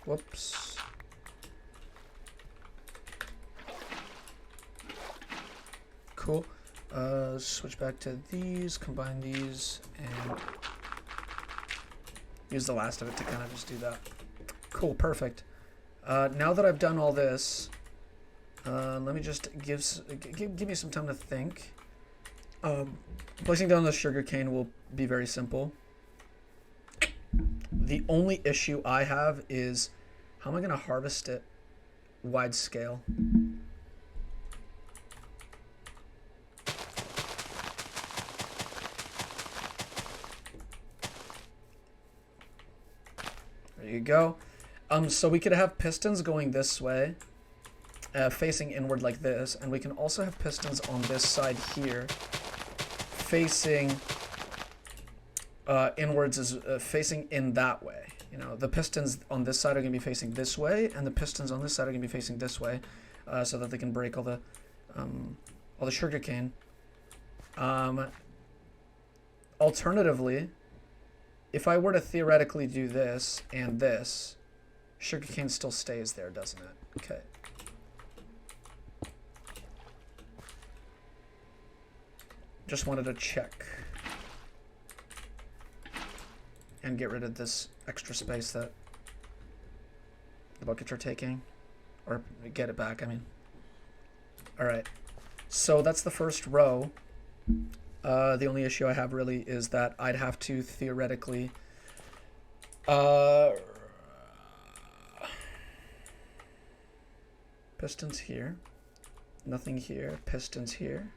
Whoops. Cool. Switch back to these, combine these, and use the last of it to kind of just do that. Cool, perfect. Now that I've done all this, let me just give me some time to think. Placing down the sugarcane will be very simple. The only issue I have is, how am I going to harvest it wide scale? There you go. So we could have pistons going this way, facing inward like this, and we can also have pistons on this side here, facing inwards, is facing in that way. You know, the pistons on this side are going to be facing this way, and the pistons on this side are going to be facing this way, so that they can break all the sugar cane. Alternatively, if I were to theoretically do this and this, sugarcane still stays there, doesn't it? Okay. Just wanted to check and get rid of this extra space that the buckets are taking, or get it back, I mean. Alright, so that's the first row. The only issue I have really is that I'd have to theoretically Pistons here. Nothing here. Pistons here.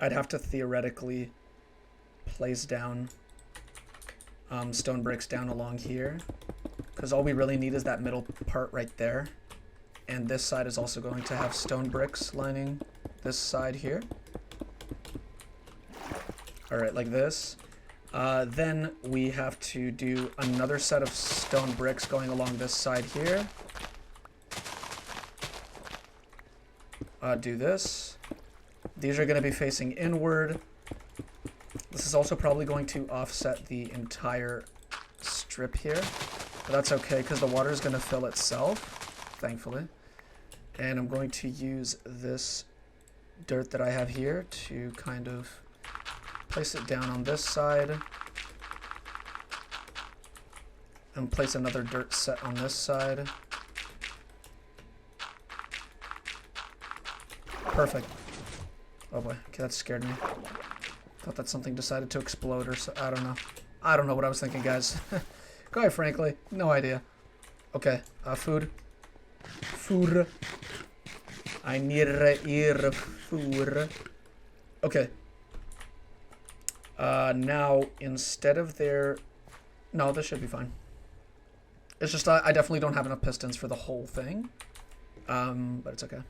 I'd have to theoretically place down stone bricks down along here, because all we really need is that middle part right there. And this side is also going to have stone bricks lining this side here. Alright, like this. Then we have to do another set of stone bricks going along this side here. Do this. These are going to be facing inward. This is also probably going to offset the entire strip here. But that's okay, because the water is going to fill itself, thankfully. And I'm going to use this dirt that I have here to kind of place it down on this side. And place another dirt set on this side. Perfect. Oh boy, okay, that scared me. Thought that something decided to explode or so. I don't know. I don't know what I was thinking, guys. Quite frankly, no idea. Okay, food. Food. I need food. Okay. Now, instead of their... No, this should be fine. It's just I definitely don't have enough pistons for the whole thing. But it's okay.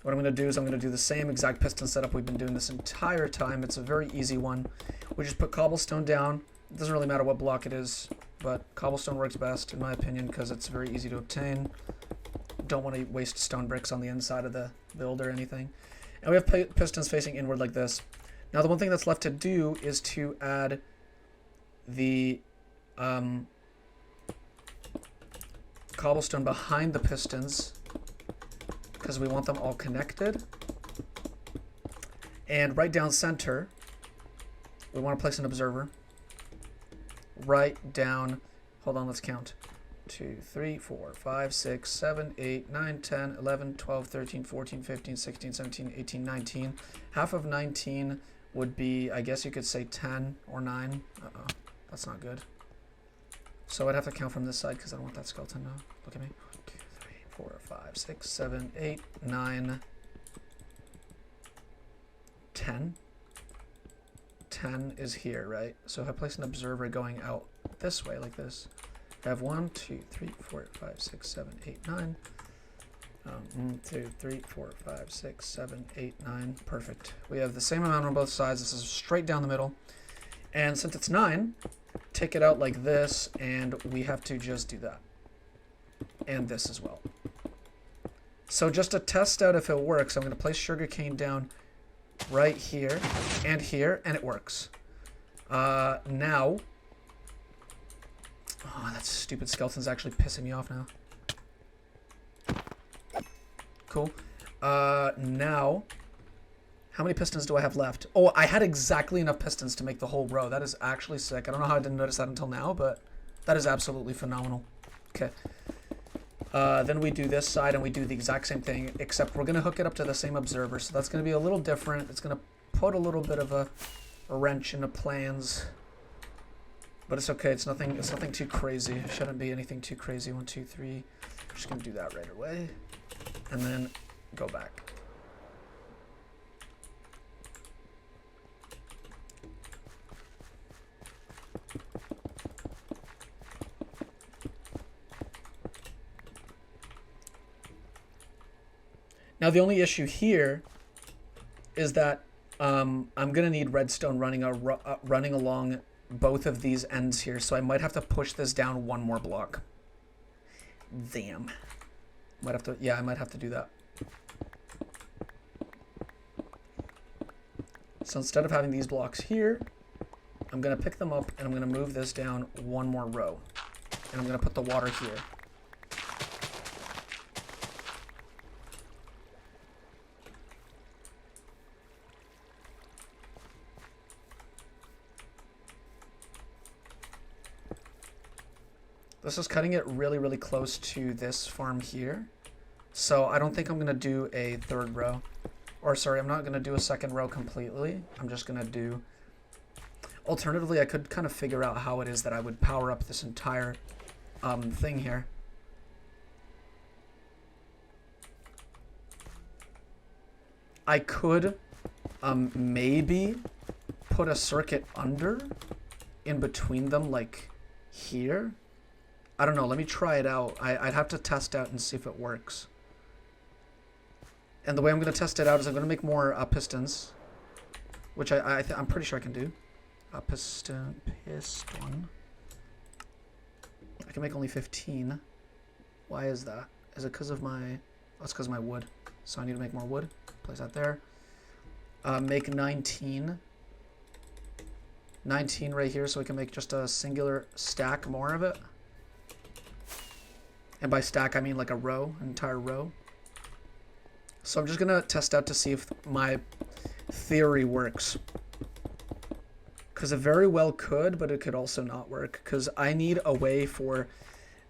What I'm going to do is I'm going to do the same exact piston setup we've been doing this entire time. It's a very easy one. We just put cobblestone down. It doesn't really matter what block it is, but cobblestone works best, in my opinion, because it's very easy to obtain. Don't want to waste stone bricks on the inside of the build or anything. And we have pistons facing inward like this. Now the one thing that's left to do is to add the cobblestone behind the pistons, because we want them all connected. And right down center, we want to place an observer. Right down, hold on, let's count. 2, 3, 4, 5, 6, 7, 8, 9, 10, 11, 12, 13, 14, 15, 16, 17, 18, 19. Half of 19 would be, I guess you could say 10 or 9. Uh-oh, that's not good. So I'd have to count from this side because I don't want that skeleton to look at me. 2, 3, 4, 5, 6, 7, 8, 9, 10. 10 is here, right? So if I place an observer going out this way, like this, I have 1, 2, 3, 4, 5, 6, 7, 8, 9. 1, 2, 3, 4, 5, 6, 7, 8, 9. Perfect. We have the same amount on both sides. This is straight down the middle. And since it's 9, take it out like this, and we have to just do that. And this as well. So just to test out if it works, I'm going to place sugarcane down right here, and it works. Now... Oh, that stupid skeleton's actually pissing me off now. Cool. Now, how many pistons do I have left? Oh, I had exactly enough pistons to make the whole row. That is actually sick. I don't know how I didn't notice that until now, but that is absolutely phenomenal. Okay. Then we do this side, and we do the exact same thing, except we're going to hook it up to the same observer, so that's going to be a little different. It's going to put a little bit of a wrench into plans. But it's okay. It's nothing too crazy. It shouldn't be anything too crazy. 1, 2, 3. I'm just gonna do that right away, and then go back. Now the only issue here is that I'm gonna need redstone running along both of these ends here, so I might have to push this down one more block. Damn. Might have to, yeah, I might have to do that. So instead of having these blocks here, I'm gonna pick them up and I'm gonna move this down one more row. And I'm gonna put the water here. This is cutting it really, really close to this farm here. So I don't think I'm going to do a third row. Or sorry, I'm not going to do a second row completely. I'm just going to do... Alternatively, I could kind of figure out how it is that I would power up this entire thing here. I could maybe put a circuit under in between them, like here. I don't know. Let me try it out. I'd have to test out and see if it works. And the way I'm going to test it out is I'm going to make more pistons, which I'm pretty sure I can do. Piston. I can make only 15. Why is that? Is it because of my... Oh, it's because of my wood. So I need to make more wood. Place that there. Make 19. 19 right here so we can make just a singular stack more of it. And by stack, I mean like a row, an entire row. So I'm just going to test out to see if my theory works. Because it very well could, but it could also not work. Because I need a way for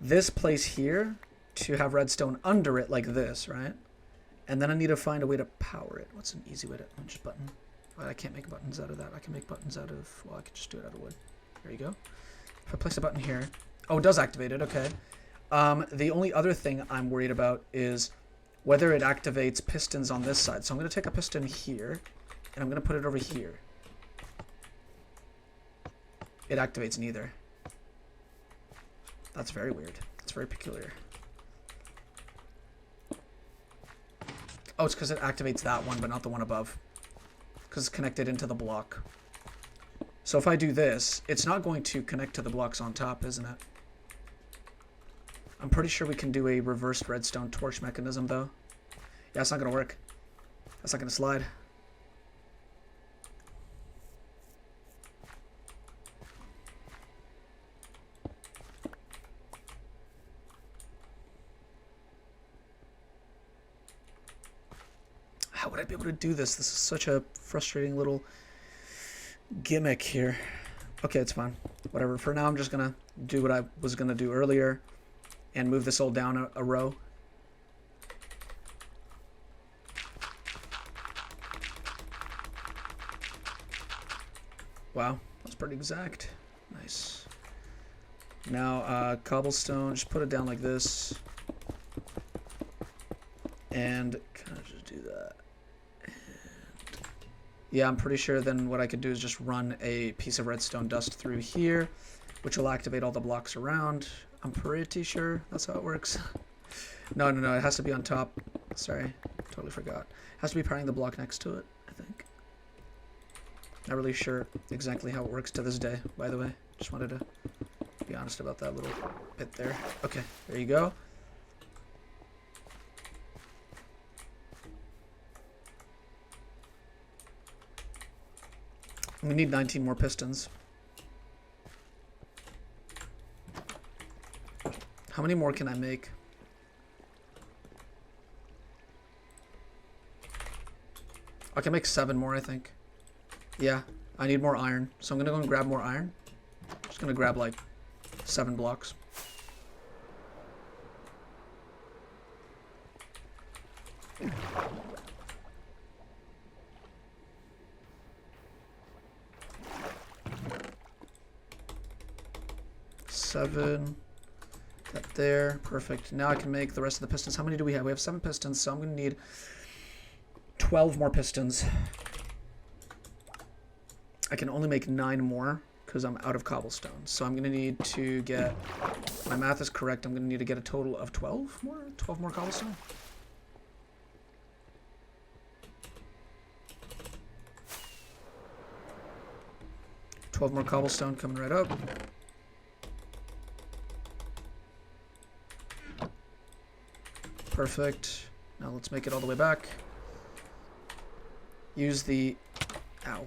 this place here to have redstone under it like this, right? And then I need to find a way to power it. What's an easy way to... Just button. Oh, I can't make buttons out of that. I can make buttons out of... Well, I could just do it out of wood. There you go. If I place a button here... Oh, it does activate it. Okay. The only other thing I'm worried about is whether it activates pistons on this side. So I'm going to take a piston here, and I'm going to put it over here. It activates neither. That's very weird. It's very peculiar. Oh, it's because it activates that one, but not the one above. Because it's connected into the block. So if I do this, it's not going to connect to the blocks on top, isn't it? I'm pretty sure we can do a reversed redstone torch mechanism, though. Yeah, it's not going to work. That's not going to slide. How would I be able to do this? This is such a frustrating little gimmick here. Okay, it's fine. Whatever. For now, I'm just going to do what I was going to do earlier and move this all down a row. Wow, that's pretty exact. Nice. Now, cobblestone, just put it down like this. And kind of just do that. Yeah, I'm pretty sure then what I could do is just run a piece of redstone dust through here, which will activate all the blocks around. I'm pretty sure that's how it works. No, it has to be on top. Sorry, totally forgot. It has to be powering the block next to it, I think. Not really sure exactly how it works to this day, by the way. Just wanted to be honest about that little bit there. Okay, there you go. We need 19 more pistons. How many more can I make? I can make 7 more, I think. Yeah, I need more iron. So I'm going to go and grab more iron. Just going to grab like 7 blocks. Seven. That there. Perfect. Now I can make the rest of the pistons. How many do we have? We have 7 pistons, so I'm going to need 12 more pistons. I can only make 9 more because I'm out of cobblestone. So I'm going to need to get... My math is correct. I'm going to need to get a total of 12 more? 12 more cobblestone? More cobblestone coming right up. Perfect. Now let's make it all the way back. Use the... Ow.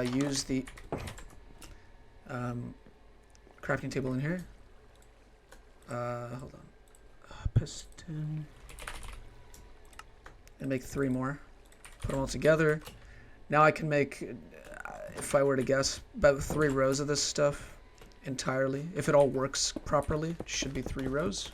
Use the... crafting table in here. Hold on. Piston. And make 3 more. Put them all together. Now I can make... if I were to guess, about 3 rows of this stuff entirely. If it all works properly, it should be 3 rows.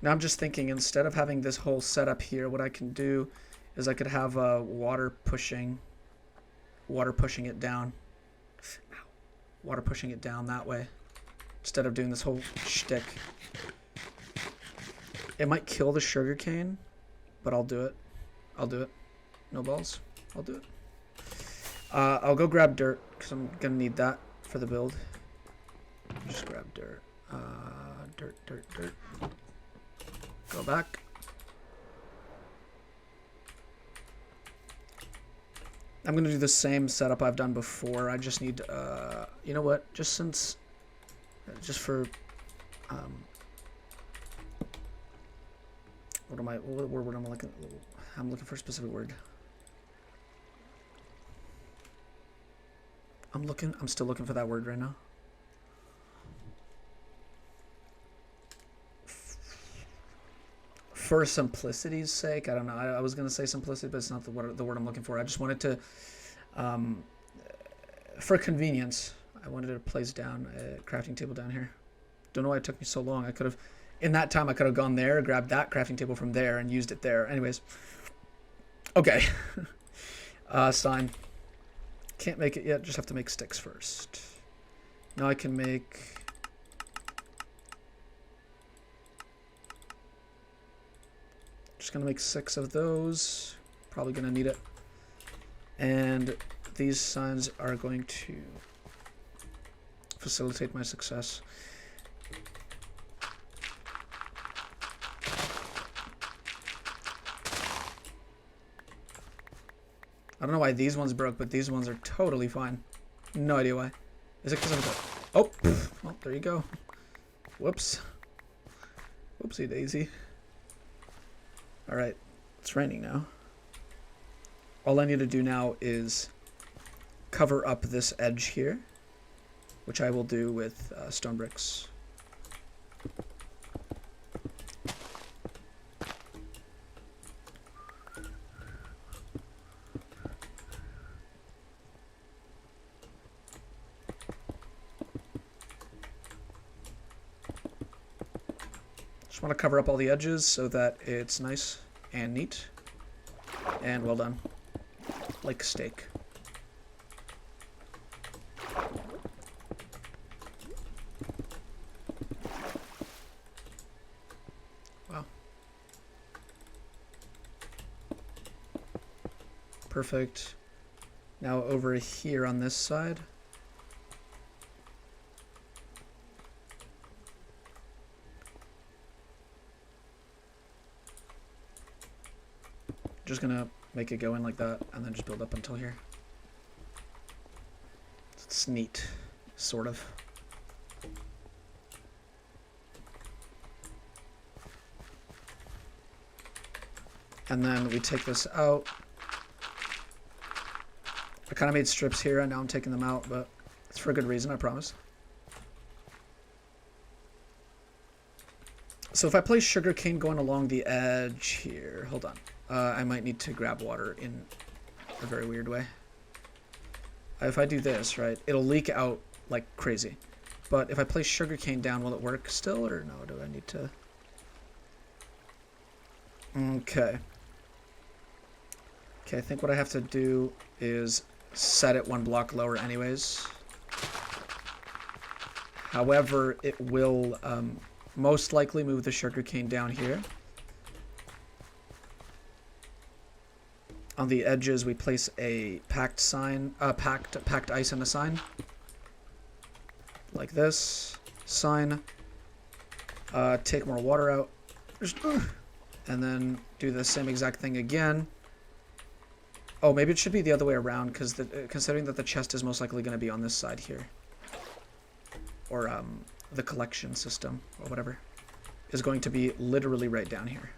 Now I'm just thinking, instead of having this whole setup here, what I can do is I could have water pushing it down. Water pushing it down that way, instead of doing this whole shtick. It might kill the sugarcane, but I'll do it. I'll do it. No balls. I'll do it. I'll go grab dirt, because I'm going to need that for the build. Just grab dirt. Dirt. Go back. I'm going to do the same setup I've done before. I just need, you know what, just for, what word am I looking, I'm looking for a specific word. I'm still looking for that word right now. For simplicity's sake, I don't know. I was going to say simplicity, but it's not the word I'm looking for. I just wanted to, for convenience, I wanted to place down a crafting table down here. Don't know why it took me so long. I could have, in that time, I could have gone there, grabbed that crafting table from there, and used it there. Anyways. Okay. Sign. Can't make it yet. Just have to make sticks first. Now I can make... Just gonna make 6 of those. Probably gonna need it. And these signs are going to facilitate my success. I don't know why these ones broke, but these ones are totally fine. No idea why. Is it because of the... Oh! Well, there you go. Whoops. Whoopsie daisy. Alright. It's raining now. All I need to do now is cover up this edge here, which I will do with stone bricks. Just want to cover up all the edges so that it's nice and neat and well done, like steak. Wow. Perfect. Now over here on this side. Just gonna make it go in like that and then just build up until here. It's neat, sort of. And then we take this out. I kind of made strips here and now I'm taking them out, but it's for a good reason, I promise. So if I place sugarcane going along the edge here, hold on. I might need to grab water in a very weird way. If I do this, right, it'll leak out like crazy. But if I place sugarcane down, will it work still, or no? Do I need to? Okay. Okay, I think what I have to do is set it 1 block lower anyways. However, it will most likely move the sugarcane down here. On the edges, we place a packed sign, packed ice and a sign, like this. Sign. Take more water out, and then do the same exact thing again. Oh, maybe it should be the other way around, because considering that the chest is most likely going to be on this side here, or the collection system or whatever is going to be literally right down here.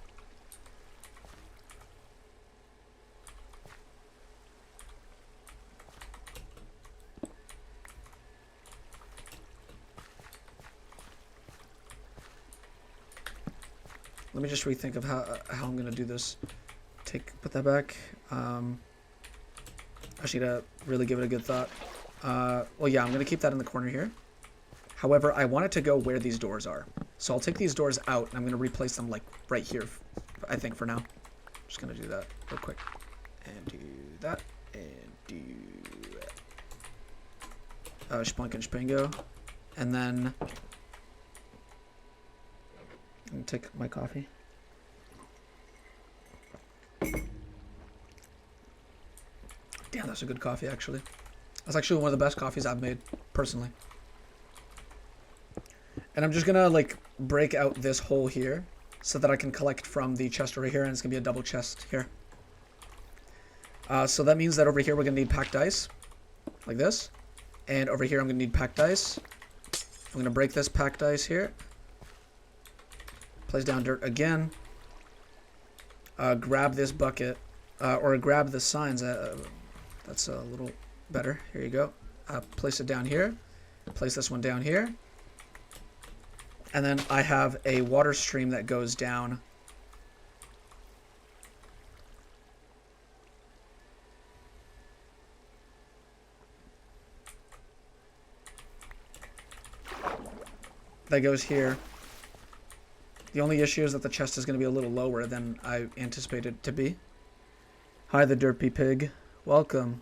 Let me just rethink of how I'm gonna do this. Put that back. I just need to really give it a good thought. Well, yeah, I'm gonna keep that in the corner here. However, I want it to go where these doors are. So I'll take these doors out, and I'm going to replace them, like, right here, I think, for now. Just going to do that real quick. And do that, and do Splunk and Spingo. And then I'm going to take my coffee. Damn, that's a good coffee, actually. That's actually one of the best coffees I've made, personally. And I'm just gonna, like, break out this hole here so that I can collect from the chest over here, and it's gonna be a double chest here. So that means that over here we're gonna need packed ice, like this. And over here I'm gonna need packed ice. I'm gonna break this packed ice here. Place down dirt again. Grab this bucket, or grab the signs. That's a little better. Here you go. Place it down here. Place this one down here. And then I have a water stream that goes down. That goes here. The only issue is that the chest is going to be a little lower than I anticipated it to be. Hi, the Derpy Pig. Welcome.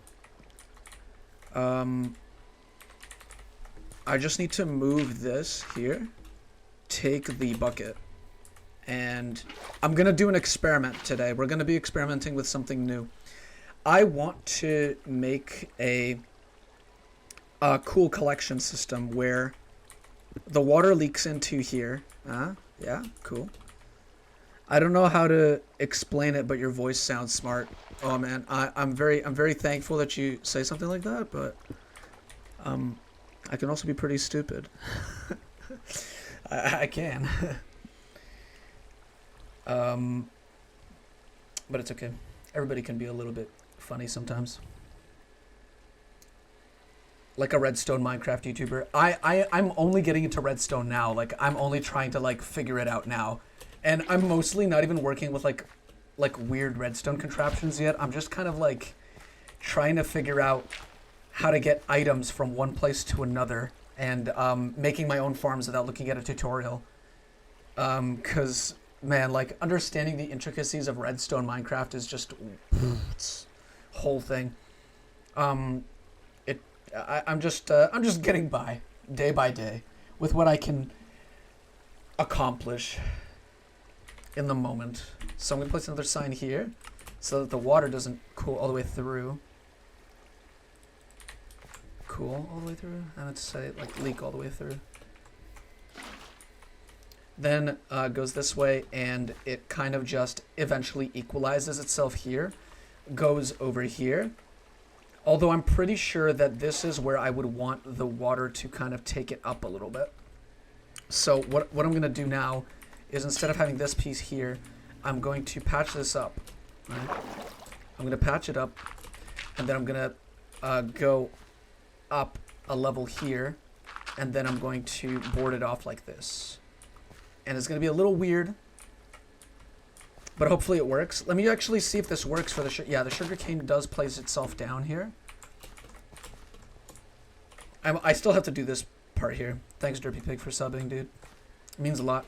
I just need to move this here. Take the bucket. And I'm going to do an experiment today. We're going to be experimenting with something new. I want to make a cool collection system where the water leaks into here. Yeah, cool. I don't know how to explain it, but your voice sounds smart. Oh man, I'm very thankful that you say something like that, but I can also be pretty stupid. I can. But it's okay. Everybody can be a little bit funny sometimes. Like a Redstone Minecraft YouTuber. I'm only getting into Redstone now. Like, I'm only trying to, like, figure it out now. And I'm mostly not even working with, like weird redstone contraptions yet. I'm just kind of, like, trying to figure out how to get items from one place to another. And making my own farms without looking at a tutorial. Because, man, like, understanding the intricacies of Redstone Minecraft is just... it's whole thing. I'm just getting by day with what I can accomplish in the moment. So I'm gonna place another sign here so that the water doesn't cool all the way through. Cool all the way through, and let's say like leak all the way through. Then goes this way, and it kind of just eventually equalizes itself here. Goes over here. Although I'm pretty sure that this is where I would want the water to kind of take it up a little bit. So what I'm going to do now is instead of having this piece here, I'm going to patch this up. Right? I'm going to patch it up, and then I'm going to go up a level here, and then I'm going to board it off like this. And it's going to be a little weird, but hopefully it works. Let me actually see if this works for the sugar. Yeah, the sugarcane does place itself down here. I still have to do this part here. Thanks, Derpy Pig, for subbing, dude. It means a lot.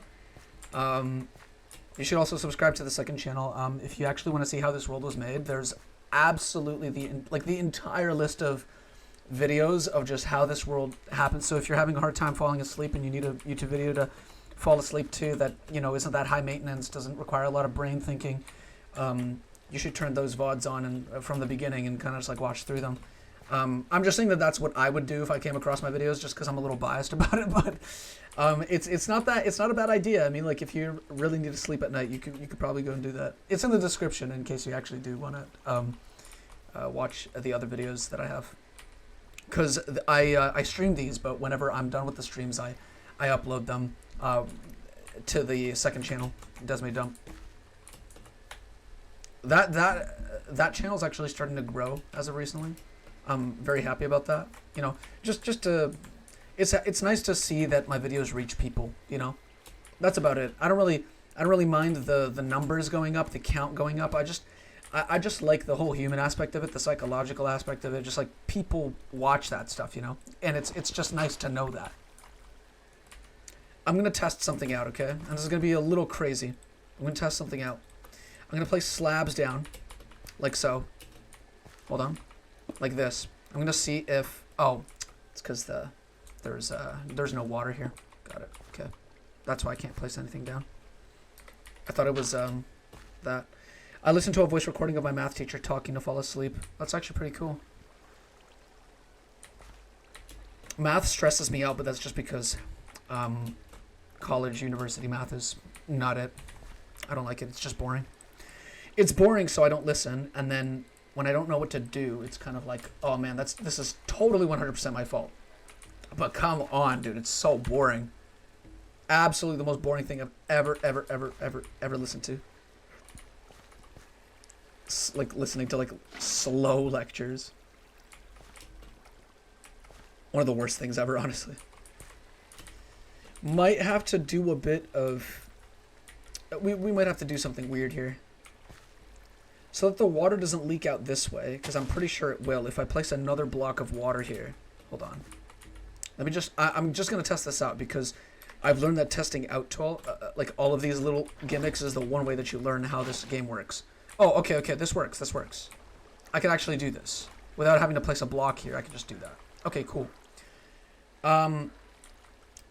You should also subscribe to the second channel. If you actually want to see how this world was made, there's absolutely the entire list of videos of just how this world happened. So if you're having a hard time falling asleep and you need a YouTube video to fall asleep to that, you know, isn't that high maintenance, doesn't require a lot of brain thinking, you should turn those VODs on and from the beginning and kind of just like watch through them. I'm just saying that that's what I would do if I came across my videos, just because I'm a little biased about it. But it's not a bad idea. I mean, like if you really need to sleep at night, you could probably go and do that. It's in the description in case you actually do want to watch the other videos that I have. Because I stream these, but whenever I'm done with the streams, I upload them to the second channel, Desme Dump. That channel is actually starting to grow as of recently. I'm very happy about that. You know, just to, it's nice to see that my videos reach people. You know, that's about it. I don't really mind the numbers going up, the count going up. I just like the whole human aspect of it, the psychological aspect of it. Just like people watch that stuff, you know, and it's just nice to know that. I'm going to test something out, okay? And this is going to be a little crazy. I'm going to test something out. I'm going to place slabs down, like so. Hold on. Like this. I'm going to see if... Oh, it's because there's no water here. Got it. Okay. That's why I can't place anything down. I thought it was that. I listened to a voice recording of my math teacher talking to fall asleep. That's actually pretty cool. Math stresses me out, but that's just because college, university math is not it. I don't like it. It's just boring. It's boring, so I don't listen. And then when I don't know what to do, it's kind of like, oh man, this is totally 100% my fault. But come on, dude, it's so boring. Absolutely the most boring thing I've ever listened to. It's like listening to like slow lectures. One of the worst things ever, honestly. Might have to do a bit of... We might have to do something weird here. So that the water doesn't leak out this way, because I'm pretty sure it will if I place another block of water here. Hold on. Let me just... I'm just going to test this out, because I've learned that testing out like all of these little gimmicks is the one way that you learn how this game works. Oh, okay, this works, this works. I can actually do this. Without having to place a block here, I can just do that. Okay, cool.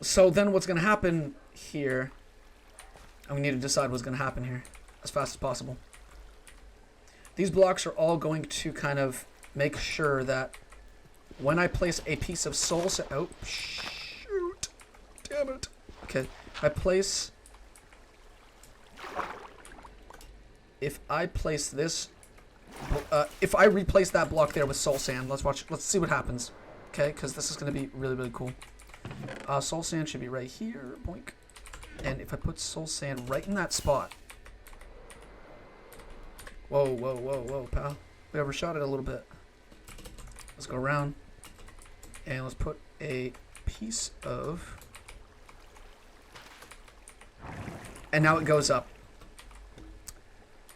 So then what's going to happen here... And we need to decide what's going to happen here as fast as possible. These blocks are all going to kind of make sure that when I place a piece of soul sand... Oh, shoot. Damn it. Okay. If I place this... if I replace that block there with soul sand, let's see what happens. Okay, because this is going to be really, really cool. Soul sand should be right here. Boink. And if I put soul sand right in that spot... Whoa, pal. We overshot it a little bit. Let's go around. And let's put a piece of... And now it goes up.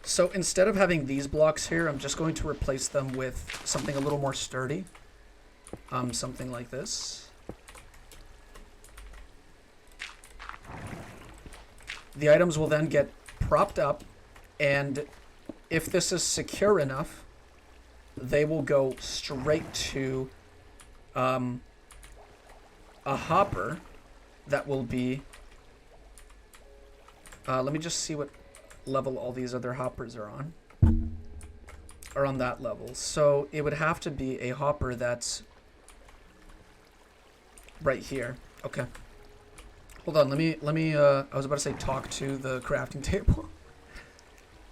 So instead of having these blocks here, I'm just going to replace them with something a little more sturdy. Something like this. The items will then get propped up, and if this is secure enough, they will go straight to a hopper that will be... let me just see what level all these other hoppers are on. Are on that level. So it would have to be a hopper that's right here. Okay. Hold on, let me, I was about to say talk to the crafting table.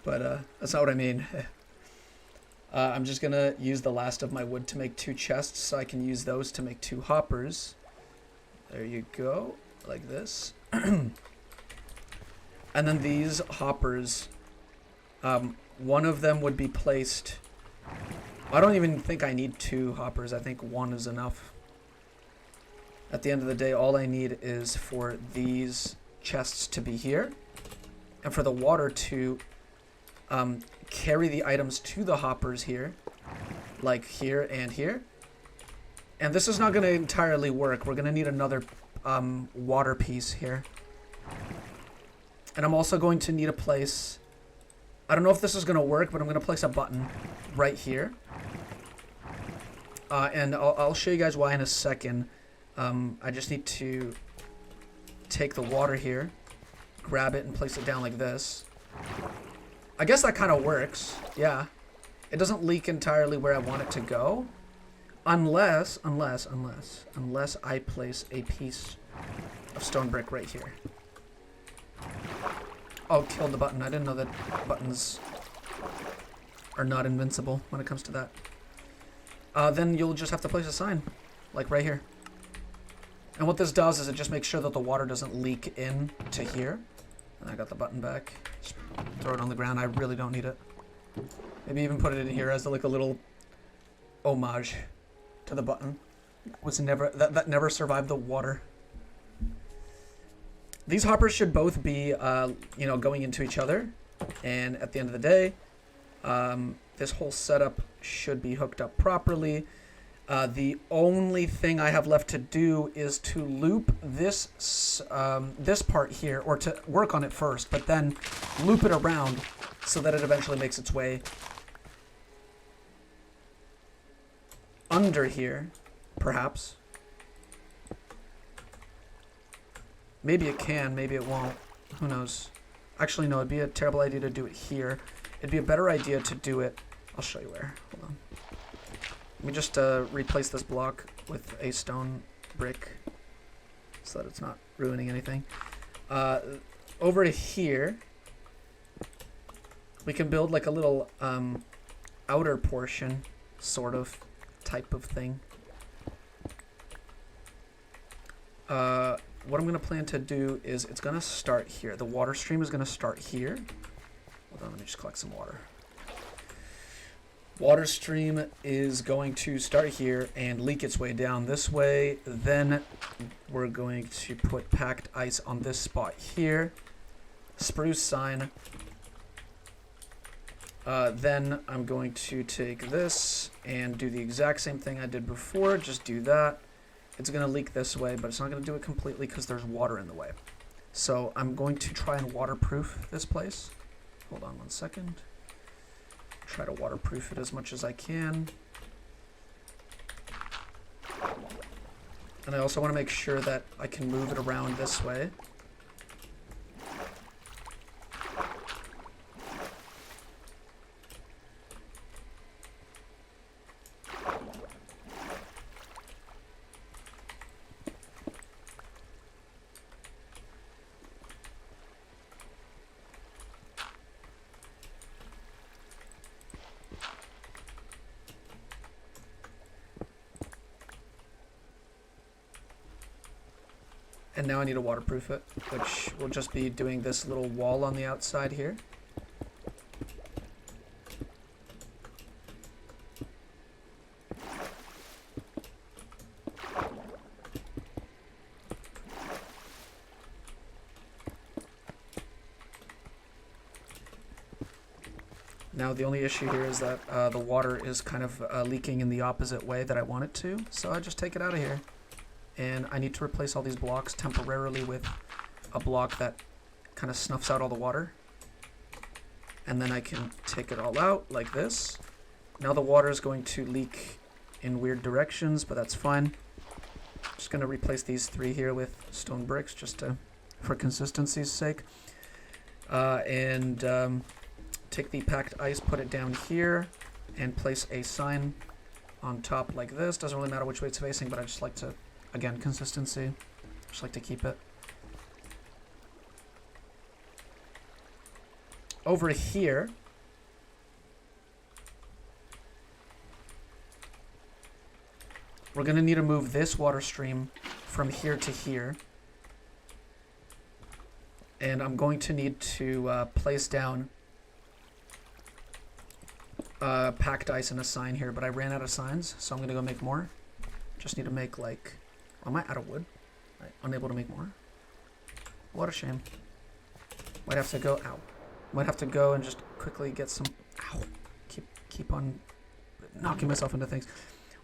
But, that's not what I mean. I'm just gonna use the last of my wood to make 2 chests, so I can use those to make 2 hoppers. There you go, like this. And then these hoppers, one of them would be placed... I don't even think I need 2 hoppers, I think 1 is enough. At the end of the day, all I need is for these chests to be here, and for the water to carry the items to the hoppers here, like here and here. And this is not going to entirely work. We're going to need another water piece here. And I'm also going to need a place... I don't know if this is going to work, but I'm going to place a button right here. And I'll show you guys why in a second. I just need to take the water here, grab it, and place it down like this. I guess that kind of works. Yeah. It doesn't leak entirely where I want it to go. Unless I place a piece of stone brick right here. Oh, killed the button. I didn't know that buttons are not invincible when it comes to that. Then you'll just have to place a sign, like right here. And what this does is it just makes sure that the water doesn't leak in to here. And I got the button back. Just throw it on the ground. I really don't need it. Maybe even put it in here as like a little homage to the button. That never survived the water. These hoppers should both be, going into each other. And at the end of the day, this whole setup should be hooked up properly. The only thing I have left to do is to loop this this part here, or to work on it first, but then loop it around so that it eventually makes its way under here, perhaps. Maybe it can, maybe it won't. Who knows? Actually, no, it'd be a terrible idea to do it here. It'd be a better idea to do it... I'll show you where. Hold on. Let me just replace this block with a stone brick so that it's not ruining anything. Over here, we can build like a little outer portion, sort of, type of thing. What I'm going to plan to do is it's going to start here. The water stream is going to start here. Hold on, let me just collect some water. Water stream is going to start here and leak its way down this way. Then we're going to put packed ice on this spot here. Spruce sign. Then I'm going to take this and do the exact same thing I did before. Just do that. It's going to leak this way, but it's not going to do it completely because there's water in the way. So I'm going to try and waterproof this place. Hold on 1 second. Try to waterproof it as much as I can. And I also want to make sure that I can move it around this way. And now I need to waterproof it, which will just be doing this little wall on the outside here. Now the only issue here is that the water is kind of leaking in the opposite way that I want it to, so I just take it out of here. And I need to replace all these blocks temporarily with a block that kind of snuffs out all the water. And then I can take it all out like this. Now the water is going to leak in weird directions, but that's fine. Just going to replace these 3 here with stone bricks just for consistency's sake. Take the packed ice, put it down here, and place a sign on top like this. Doesn't really matter which way it's facing, but I just like to... Again, consistency. Just like to keep it. Over here, we're going to need to move this water stream from here to here. And I'm going to need to place down packed ice and a sign here, but I ran out of signs, so I'm going to go make more. Just need to make like... Am I out of wood? Right, unable to make more? What a shame. Might have to go... Ow. Might have to go and just quickly get some... Ow. Keep on knocking myself into things.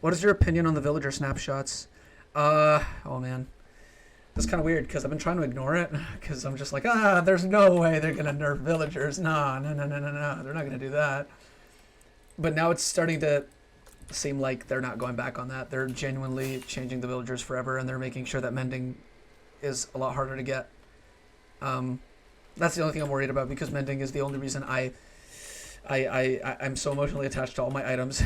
What is your opinion on the villager snapshots? Oh man. That's kind of weird because I've been trying to ignore it because I'm just like, there's no way they're going to nerf villagers. No. They're not going to do that. But now it's starting to... seem like they're not going back on that. They're genuinely changing the villagers forever, and they're making sure that mending is a lot harder to get. That's the only thing I'm worried about, because mending is the only reason I'm so emotionally attached to all my items.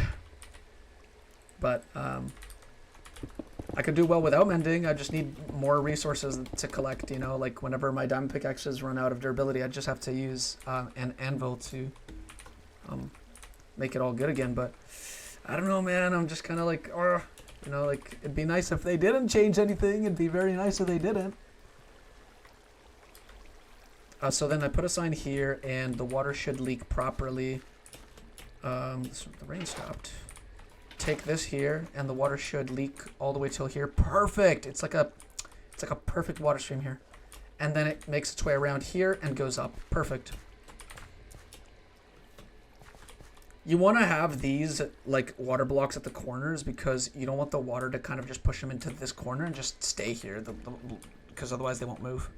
But I could do well without mending. I just need more resources to collect, you know, like whenever my diamond pickaxes run out of durability, I just have to use an anvil to make it all good again. But I don't know, man. I'm just kind of like, you know, like, it'd be nice if they didn't change anything. It'd be very nice if they didn't. So then I put a sign here, and the water should leak properly. So the rain stopped. Take this here, and the water should leak all the way till here. Perfect. It's like a perfect water stream here. And then it makes its way around here and goes up. Perfect. You want to have these like water blocks at the corners because you don't want the water to kind of just push them into this corner and just stay here, because otherwise they won't move.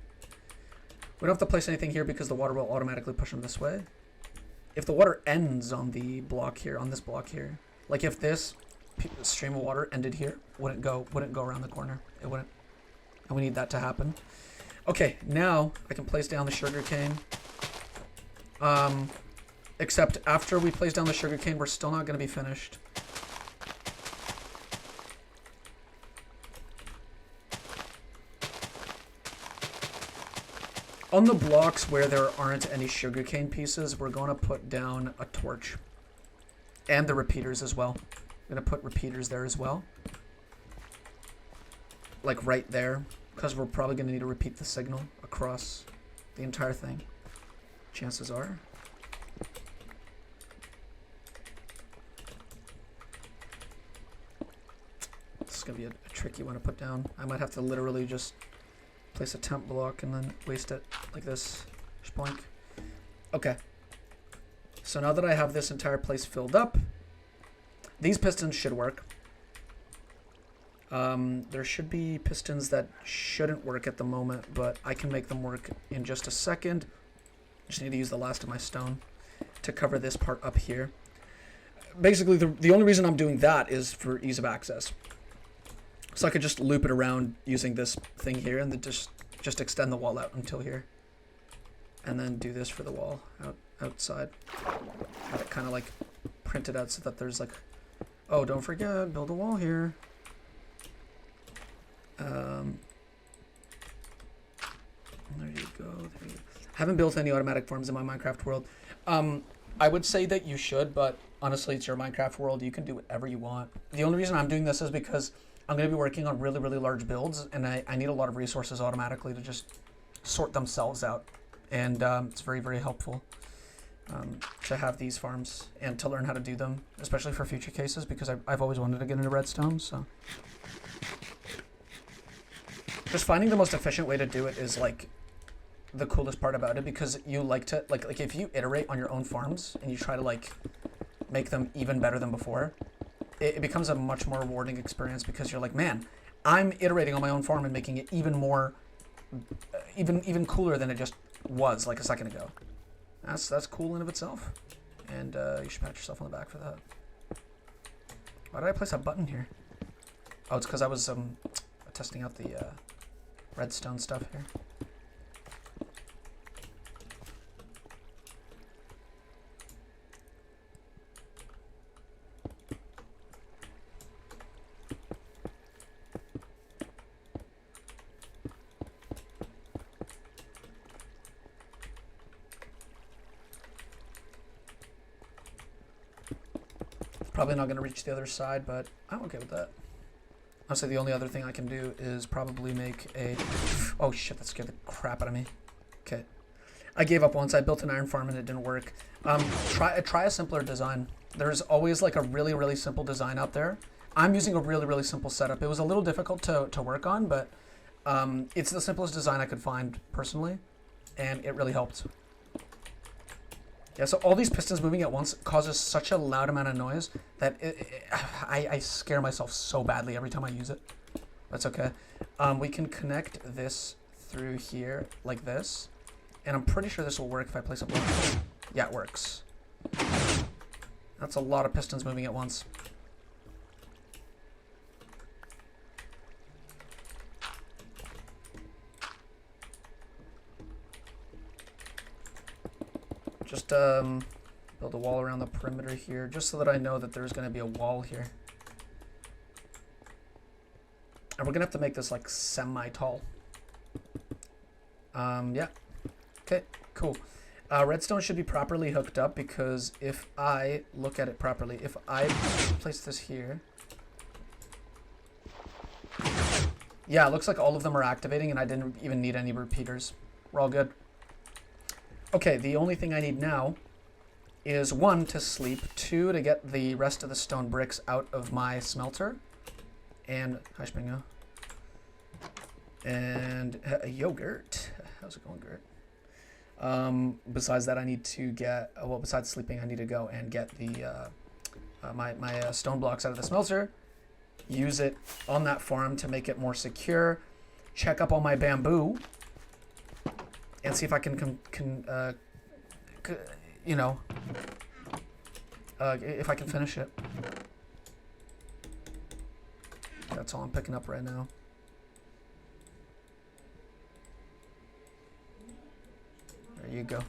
We don't have to place anything here because the water will automatically push them this way. If the water ends on the block here, on this block here, like if this stream of water ended here, wouldn't go around the corner. It wouldn't. And we need that to happen. Okay, now I can place down the sugarcane. Except after we place down the sugarcane, we're still not going to be finished. On the blocks where there aren't any sugarcane pieces, we're going to put down a torch. And the repeaters as well. I'm going to put repeaters there as well. Like right there. Because we're probably going to need to repeat the signal across the entire thing. Chances are. This is going to be a tricky one to put down. I might have to literally just place a temp block and then waste it like this. Shpoink. Okay. So now that I have this entire place filled up, these pistons should work. There should be pistons that shouldn't work at the moment, but I can make them work in just a second. Just need to use the last of my stone to cover this part up here. Basically, the only reason I'm doing that is for ease of access. So I could just loop it around using this thing here and then just extend the wall out until here. And then do this for the wall outside. Have it kind of like printed out so that there's like, oh, don't forget, build a wall here. There you go. There you go. Haven't built any automatic farms in my Minecraft world. I would say that you should, but honestly, it's your Minecraft world. You can do whatever you want. The only reason I'm doing this is because I'm going to be working on really, really large builds, and I need a lot of resources automatically to just sort themselves out. And it's very, very helpful to have these farms and to learn how to do them, especially for future cases, because I've always wanted to get into redstone, so... Just finding the most efficient way to do it is like the coolest part about it, because you like to like if you iterate on your own farms and you try to like make them even better than before, it becomes a much more rewarding experience, because you're like, man, I'm iterating on my own farm and making it even more even cooler than it just was like a second ago. That's cool in of itself, and you should pat yourself on the back for that. Why did I place a button here? Oh, it's because I was testing out the redstone stuff here. Probably not going to reach the other side, but I'm okay with that. Honestly, the only other thing I can do is probably make a... Oh shit, that scared the crap out of me. Okay. I gave up once. I built an iron farm and it didn't work. Try a simpler design. There's always like a really, really simple design out there. I'm using a really, really simple setup. It was a little difficult to work on, but it's the simplest design I could find personally, and it really helped. Yeah, so all these pistons moving at once causes such a loud amount of noise that I scare myself so badly every time I use it. That's okay. We can connect this through here like this, and I'm pretty sure this will work if I place a block. Yeah, it works. That's a lot of pistons moving at once. Just build a wall around the perimeter here, just so that I know that there's going to be a wall here. And we're going to have to make this like semi-tall. Yeah. Okay, cool. Redstone should be properly hooked up, because if I look at it properly, if I place this here... Yeah, it looks like all of them are activating, and I didn't even need any repeaters. We're all good. Okay, the only thing I need now is 1, to sleep, 2, to get the rest of the stone bricks out of my smelter, and hi Spingo, and yogurt. How's it going, Gert? Besides that, I need to get, well, besides sleeping, I need to go and get the my stone blocks out of the smelter, use it on that farm to make it more secure, check up on my bamboo, and see if I can you know, if I can finish it. That's all I'm picking up right now. There you go.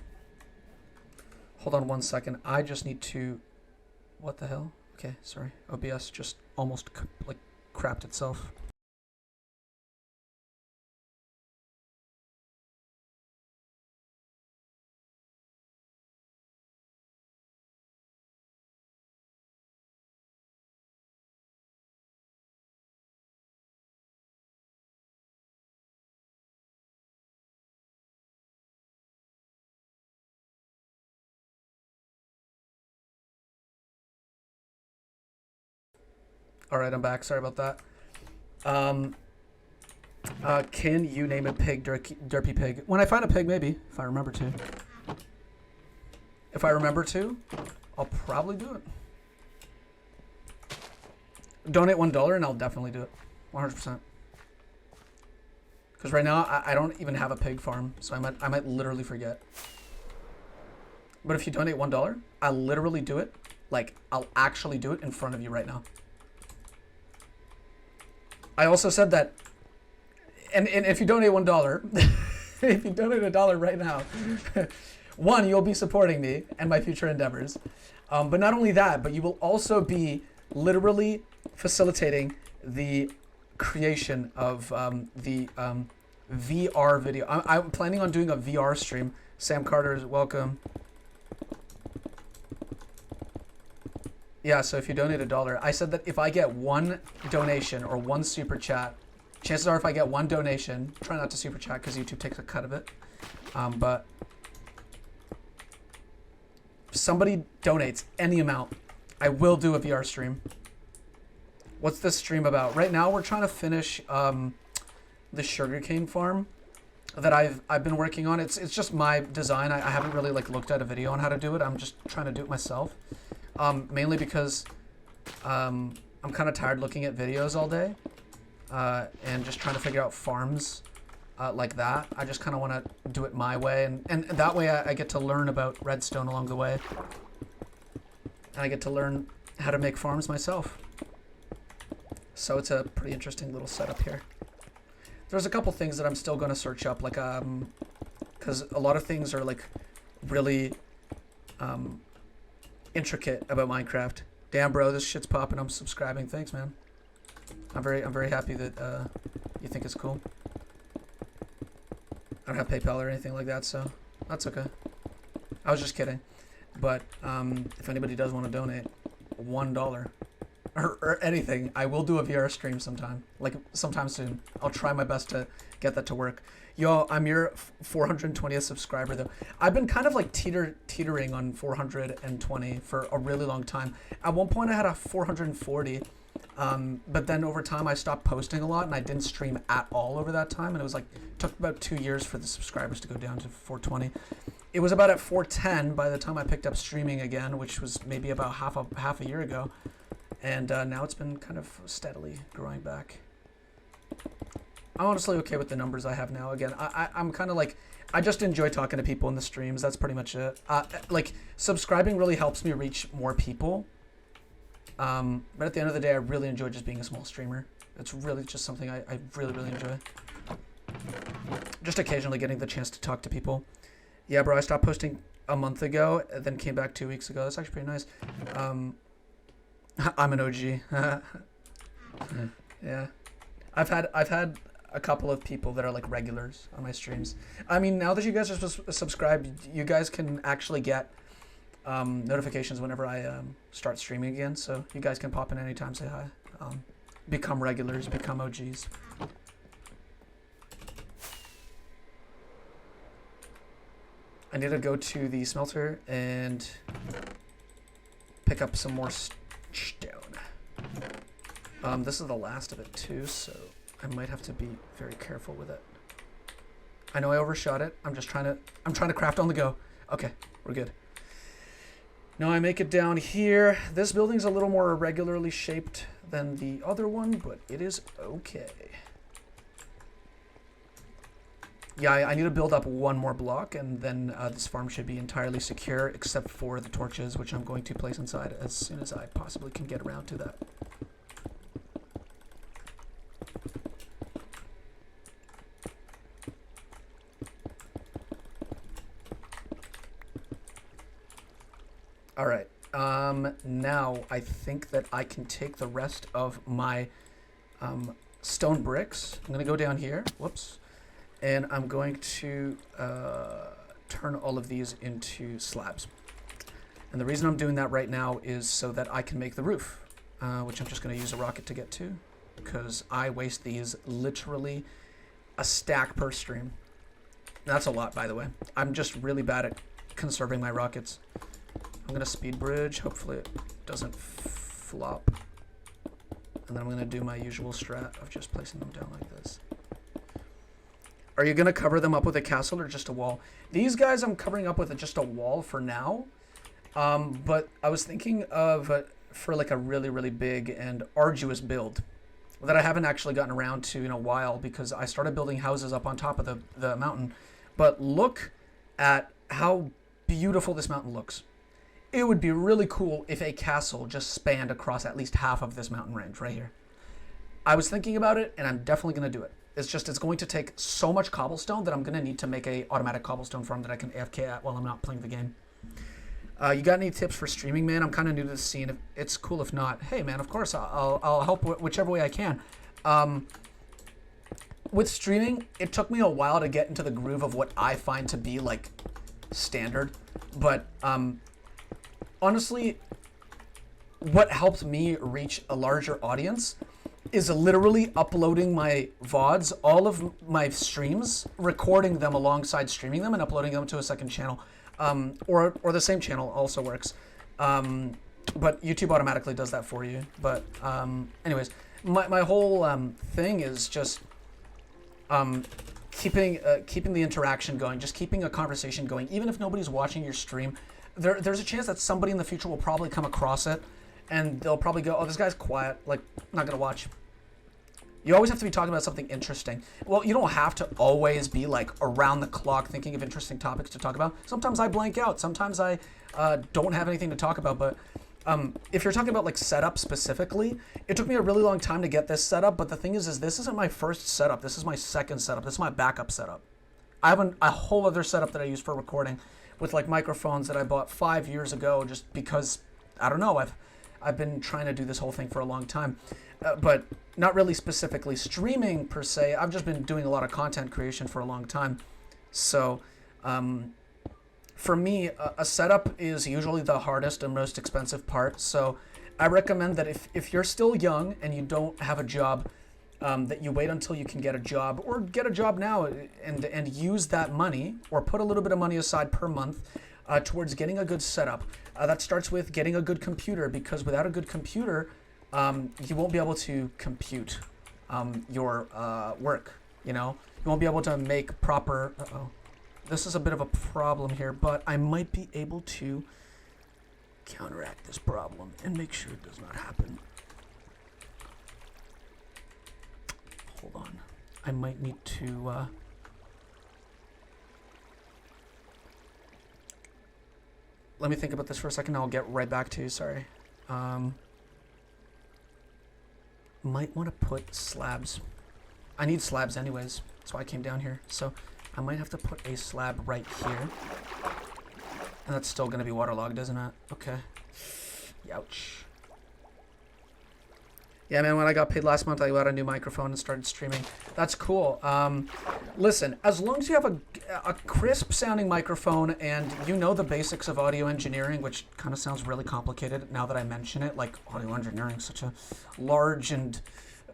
Hold on 1 second. I just need to... What the hell? Okay, sorry. OBS just almost like crapped itself. Alright, I'm back. Sorry about that. Can you name a pig Derpy Pig? When I find a pig, maybe. If I remember to. If I remember to, I'll probably do it. Donate $1 and I'll definitely do it. 100%. Because right now, I don't even have a pig farm. So I might literally forget. But if you donate $1, I'll literally do it. Like, I'll actually do it in front of you right now. I also said that, and if you donate $1, if you donate $1 right now, one, you'll be supporting me and my future endeavors. But not only that, but you will also be literally facilitating the creation of the VR video. I'm planning on doing a VR stream. Sam Carter is welcome. Yeah, so if you donate $1, I said that if I get one donation or one super chat, chances are if I get one donation, try not to super chat because YouTube takes a cut of it. But if somebody donates any amount, I will do a VR stream. What's this stream about? Right now we're trying to finish the sugarcane farm that I've been working on. It's just my design. I haven't really like looked at a video on how to do it. I'm just trying to do it myself. Mainly because I'm kind of tired looking at videos all day and just trying to figure out farms like that. I just kind of want to do it my way, and that way I get to learn about redstone along the way. And I get to learn how to make farms myself. So it's a pretty interesting little setup here. There's a couple things that I'm still going to search up, like, because a lot of things are like really intricate about Minecraft. Damn, bro, this shit's popping. I'm subscribing. Thanks, man. I'm very happy that you think it's cool. I don't have PayPal or anything like that, so that's okay. I was just kidding. But if anybody does want to donate $1 or anything, I will do a VR stream sometime, like sometime soon. I'll try my best to get that to work. Yo, I'm your 420th subscriber though. I've been kind of like teetering on 420 for a really long time. At one point I had a 440, but then over time I stopped posting a lot and I didn't stream at all over that time. And it was like, took about 2 years for the subscribers to go down to 420. It was about at 410 by the time I picked up streaming again, which was maybe about half a year ago. And now it's been kind of steadily growing back. I'm honestly okay with the numbers I have now. Again, I'm kind of like, I just enjoy talking to people in the streams. That's pretty much it. Like, subscribing really helps me reach more people. But at the end of the day, I really enjoy just being a small streamer. It's really just something I really, really enjoy. Just occasionally getting the chance to talk to people. Yeah, bro, I stopped posting a month ago, and then came back 2 weeks ago. That's actually pretty nice. I'm an OG. Yeah. I've had a couple of people that are like regulars on my streams. I mean, now that you guys are subscribed, you guys can actually get notifications whenever I start streaming again. So you guys can pop in anytime, say hi. Become regulars, become OGs. I need to go to the smelter and pick up some more stone. This is the last of it too, so I might have to be very careful with it. I know I overshot it. I'm trying to craft on the go. Okay, we're good. Now I make it down here. This building's a little more irregularly shaped than the other one, but it is okay. Yeah, I need to build up one more block, and then this farm should be entirely secure, except for the torches, which I'm going to place inside as soon as I possibly can get around to that. All right. Now I think that I can take the rest of my stone bricks. I'm going to go down here. Whoops. And I'm going to turn all of these into slabs. And the reason I'm doing that right now is so that I can make the roof, which I'm just going to use a rocket to get to, because I waste these literally a stack per stream. That's a lot, by the way. I'm just really bad at conserving my rockets. I'm going to speed bridge. Hopefully it doesn't flop. And then I'm going to do my usual strat of just placing them down like this. Are you going to cover them up with a castle or just a wall? These guys I'm covering up with just a wall for now. But I was thinking of for like a really, really big and arduous build that I haven't actually gotten around to in a while, because I started building houses up on top of the mountain. But look at how beautiful this mountain looks. It would be really cool if a castle just spanned across at least half of this mountain range right here. I was thinking about it, and I'm definitely going to do it. It's going to take so much cobblestone that I'm going to need to make a automatic cobblestone farm that I can AFK at while I'm not playing the game. You got any tips for streaming, man? I'm kind of new to the scene. It's cool if not. Hey, man, of course, I'll help whichever way I can. With streaming, it took me a while to get into the groove of what I find to be, like, standard. But, honestly, what helped me reach a larger audience is literally uploading my VODs, all of my streams, recording them alongside streaming them and uploading them to a second channel. Or the same channel also works. But YouTube automatically does that for you. But anyways, my whole thing is just keeping the interaction going, just keeping a conversation going. Even if nobody's watching your stream, there's a chance that somebody in the future will probably come across it, and they'll probably go, oh, this guy's quiet, like, not gonna watch. You always have to be talking about something interesting. Well, you don't have to always be, like, around the clock thinking of interesting topics to talk about. Sometimes I blank out. Sometimes I don't have anything to talk about. But if you're talking about, like, setup specifically, it took me a really long time to get this setup. But the thing is this isn't my first setup. This is my second setup. This is my backup setup. I have a whole other setup that I use for recording with, like, microphones that I bought 5 years ago just because, I don't know, I've been trying to do this whole thing for a long time. But not really specifically streaming per se. I've just been doing a lot of content creation for a long time. So for me, a setup is usually the hardest and most expensive part. So I recommend that if you're still young and you don't have a job, that you wait until you can get a job, or get a job now and use that money, or put a little bit of money aside per month towards getting a good setup. That starts with getting a good computer, because without a good computer, you won't be able to compute your work, you know? You won't be able to make proper... Uh-oh. This is a bit of a problem here, but I might be able to counteract this problem and make sure it does not happen. Hold on. I might need to... Let me think about this for a second. I'll get right back to you. Sorry. Might want to put slabs. I need slabs anyways. That's why I came down here. So I might have to put a slab right here. And that's still going to be waterlogged, isn't it? Okay. Youch. Yeah, man, when I got paid last month, I got a new microphone and started streaming. That's cool. Listen, as long as you have a crisp-sounding microphone and you know the basics of audio engineering, which kind of sounds really complicated now that I mention it, like audio engineering is such a large and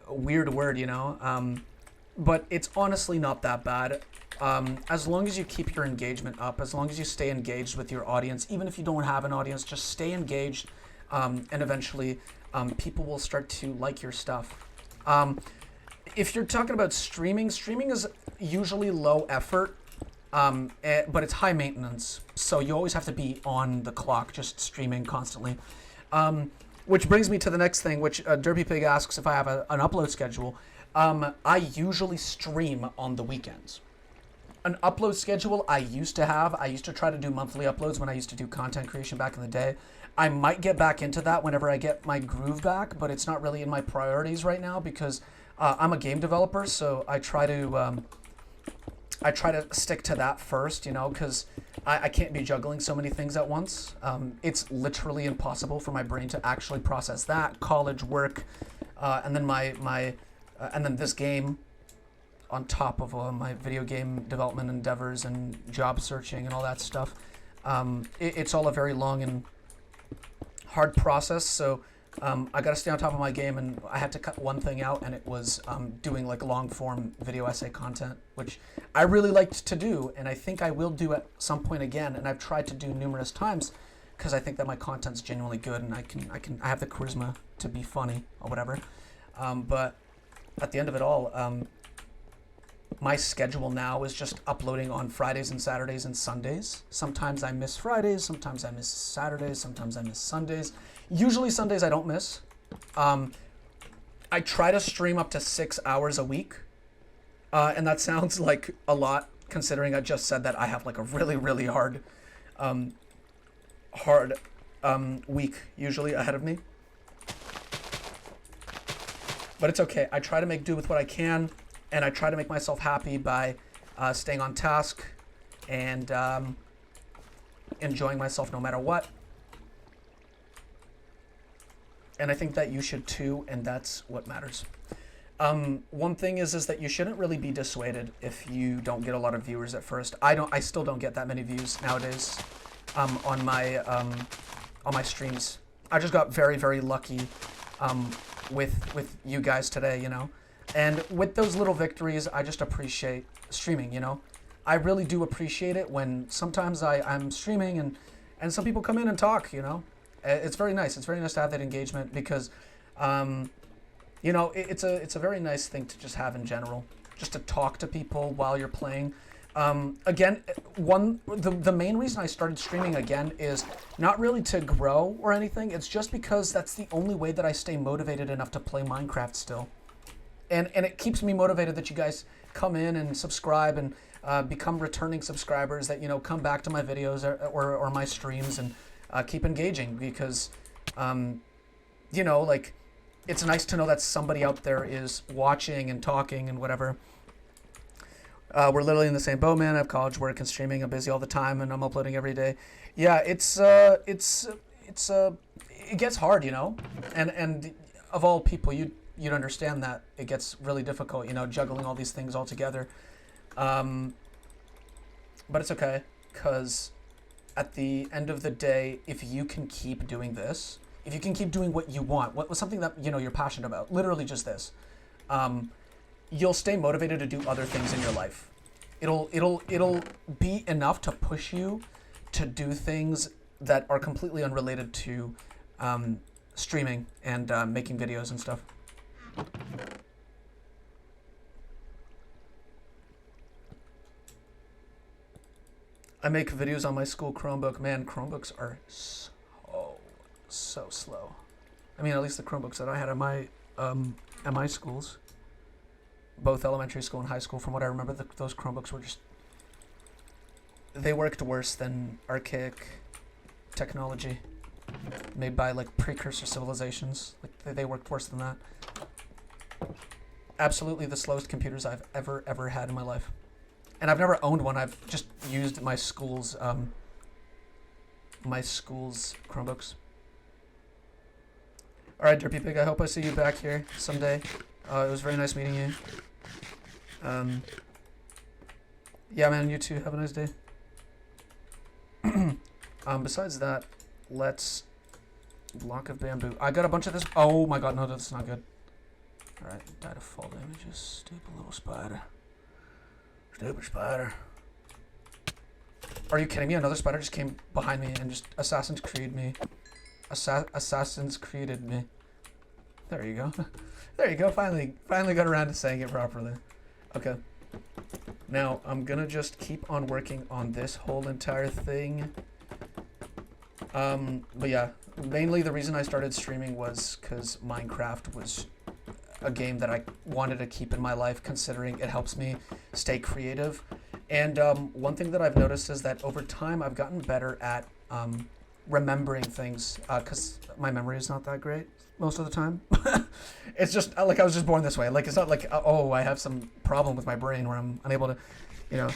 weird word, you know? But it's honestly not that bad. As long as you keep your engagement up, as long as you stay engaged with your audience, even if you don't have an audience, just stay engaged, and eventually... people will start to like your stuff. if you're talking about streaming, streaming is usually low effort, but it's high maintenance. So you always have to be on the clock, just streaming constantly. Which brings me to the next thing, which Derpy Pig asks if I have an upload schedule. I usually stream on the weekends. An upload schedule I used to have. I used to try to do monthly uploads when I used to do content creation back in the day. I might get back into that whenever I get my groove back, but it's not really in my priorities right now because I'm a game developer, so I try to stick to that first, you know, because I can't be juggling so many things at once. It's literally impossible for my brain to actually process that, college, work, and then and then this game on top of my video game development endeavors and job searching and all that stuff. It's all a very long and hard process, so I got to stay on top of my game, and I had to cut one thing out, and it was doing like long form video essay content, which I really liked to do, and I think I will do at some point again, and I've tried to do numerous times because I think that my content's genuinely good, and I have the charisma to be funny or whatever. But at the end of it all, my schedule now is just uploading on Fridays and Saturdays and Sundays. Sometimes I miss Fridays, sometimes I miss Saturdays, sometimes I miss Sundays. Usually Sundays I don't miss. I try to stream up to 6 hours a week. And that sounds like a lot considering I just said that I have like a really, really hard week usually ahead of me. But it's okay. I try to make do with what I can. And I try to make myself happy by staying on task and enjoying myself no matter what. And I think that you should too, and that's what matters. One thing is that you shouldn't really be dissuaded if you don't get a lot of viewers at first. I still don't get that many views nowadays on my streams. I just got very, very lucky with you guys today, you know. And with those little victories, I just appreciate streaming, you know? I really do appreciate it when sometimes I'm streaming and some people come in and talk, you know? It's very nice. It's very nice to have that engagement because, you know, it's a very nice thing to just have in general, just to talk to people while you're playing. Again, the main reason I started streaming again is not really to grow or anything. It's just because that's the only way that I stay motivated enough to play Minecraft still. And it keeps me motivated that you guys come in and subscribe and become returning subscribers that, you know, come back to my videos or my streams and keep engaging because, you know, like, it's nice to know that somebody out there is watching and talking and whatever. We're literally in the same boat, man. I have college, work, and streaming. I'm busy all the time, and I'm uploading every day. Yeah, it gets hard, you know, and of all people, you'd understand that it gets really difficult, you know, juggling all these things all together. But it's okay, because at the end of the day, if you can keep doing this, if you can keep doing what you want, what was something that, you know, you're passionate about, literally just this, you'll stay motivated to do other things in your life. It'll be enough to push you to do things that are completely unrelated to streaming and making videos and stuff. I make videos on my school Chromebook. Man, Chromebooks are so slow. I mean, at least the Chromebooks that I had at my schools, both elementary school and high school, from what I remember, those Chromebooks were just, they worked worse than archaic technology made by like precursor civilizations. Like they worked worse than that. Absolutely the slowest computers I've ever had in my life. And I've never owned one. I've just used my school's Chromebooks. All right, Derpy Pig, I hope I see you back here someday. It was very nice meeting you. Yeah, man, you too. Have a nice day. Besides that, let's block of bamboo. I got a bunch of this. Oh my god, no, that's not good. All right, died of fall damages. Stupid little spider. Stupid spider. Are you kidding me? Another spider just came behind me and just Assassin's Creed me. Assassin's Creeded me. There you go. There you go. Finally got around to saying it properly. Okay. Now, I'm gonna just keep on working on this whole entire thing. But yeah, mainly the reason I started streaming was because Minecraft was a game that I wanted to keep in my life, considering it helps me stay creative. And one thing that I've noticed is that over time I've gotten better at remembering things, because my memory is not that great most of the time. It's just like I was just born this way. Like, it's not like, oh, I have some problem with my brain where I'm unable to, you know.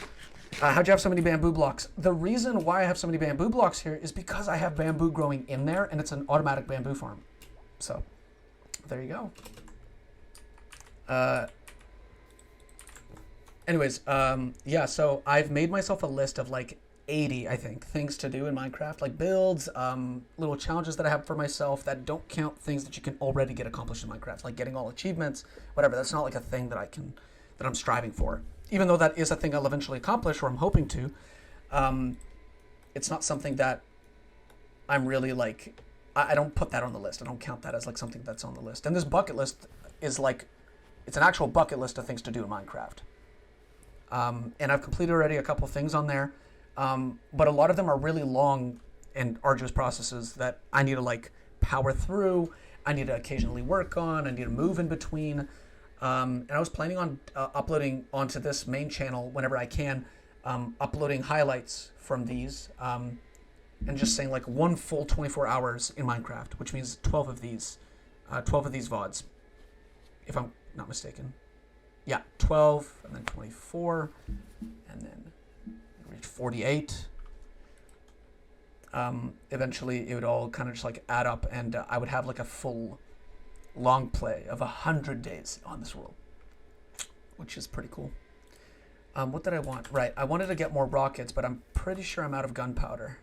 How'd you have so many bamboo blocks? The reason why I have so many bamboo blocks here is because I have bamboo growing in there, and it's an automatic bamboo farm. So, there you go. Anyways, yeah, so I've made myself a list of like 80, I think, things to do in Minecraft, like builds, little challenges that I have for myself that don't count things that you can already get accomplished in Minecraft, like getting all achievements, whatever. That's not like a thing that I'm striving for. Even though that is a thing I'll eventually accomplish, or I'm hoping to, it's not something that I'm really like, I don't put that on the list. I don't count that as like something that's on the list. And this bucket list is like, it's an actual bucket list of things to do in Minecraft. And I've completed already a couple things on there. But a lot of them are really long and arduous processes that I need to like power through. I need to occasionally work on. I need to move in between. And I was planning on uploading onto this main channel whenever I can, uploading highlights from these, and just saying like one full 24 hours in Minecraft, which means 12 of these VODs, if I'm not mistaken. Yeah, 12, and then 24, and then reach 48. Eventually, it would all kind of just like add up, and I would have like a full long play of 100 days on this world, which is pretty cool. What did I want? Right, I wanted to get more rockets, but I'm pretty sure I'm out of gunpowder.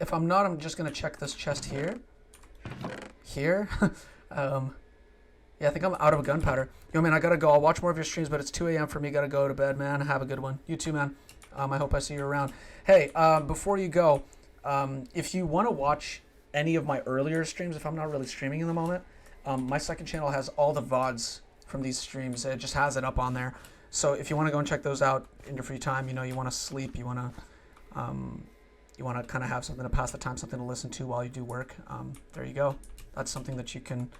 If I'm not, I'm just gonna check this chest here. Here. Yeah, I think I'm out of gunpowder. Yo, man, I gotta go. I'll watch more of your streams, but it's 2 a.m. for me. Gotta go to bed, man. Have a good one. You too, man. I hope I see you around. Hey, before you go, if you want to watch any of my earlier streams, if I'm not really streaming in the moment, my second channel has all the VODs from these streams. It just has it up on there. So if you want to go and check those out in your free time, you know, you want to sleep, you want to kind of have something to pass the time, something to listen to while you do work, there you go. That's something that you can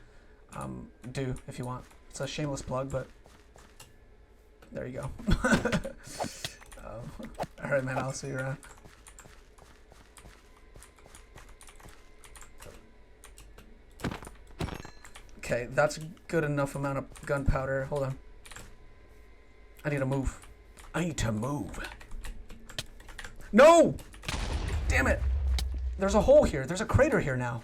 do if you want. It's a shameless plug, but there you go. All right, man, I'll see you around. Okay, that's a good enough amount of gunpowder. Hold on. I need to move. I need to move. No! Damn it. There's a hole here. There's a crater here now.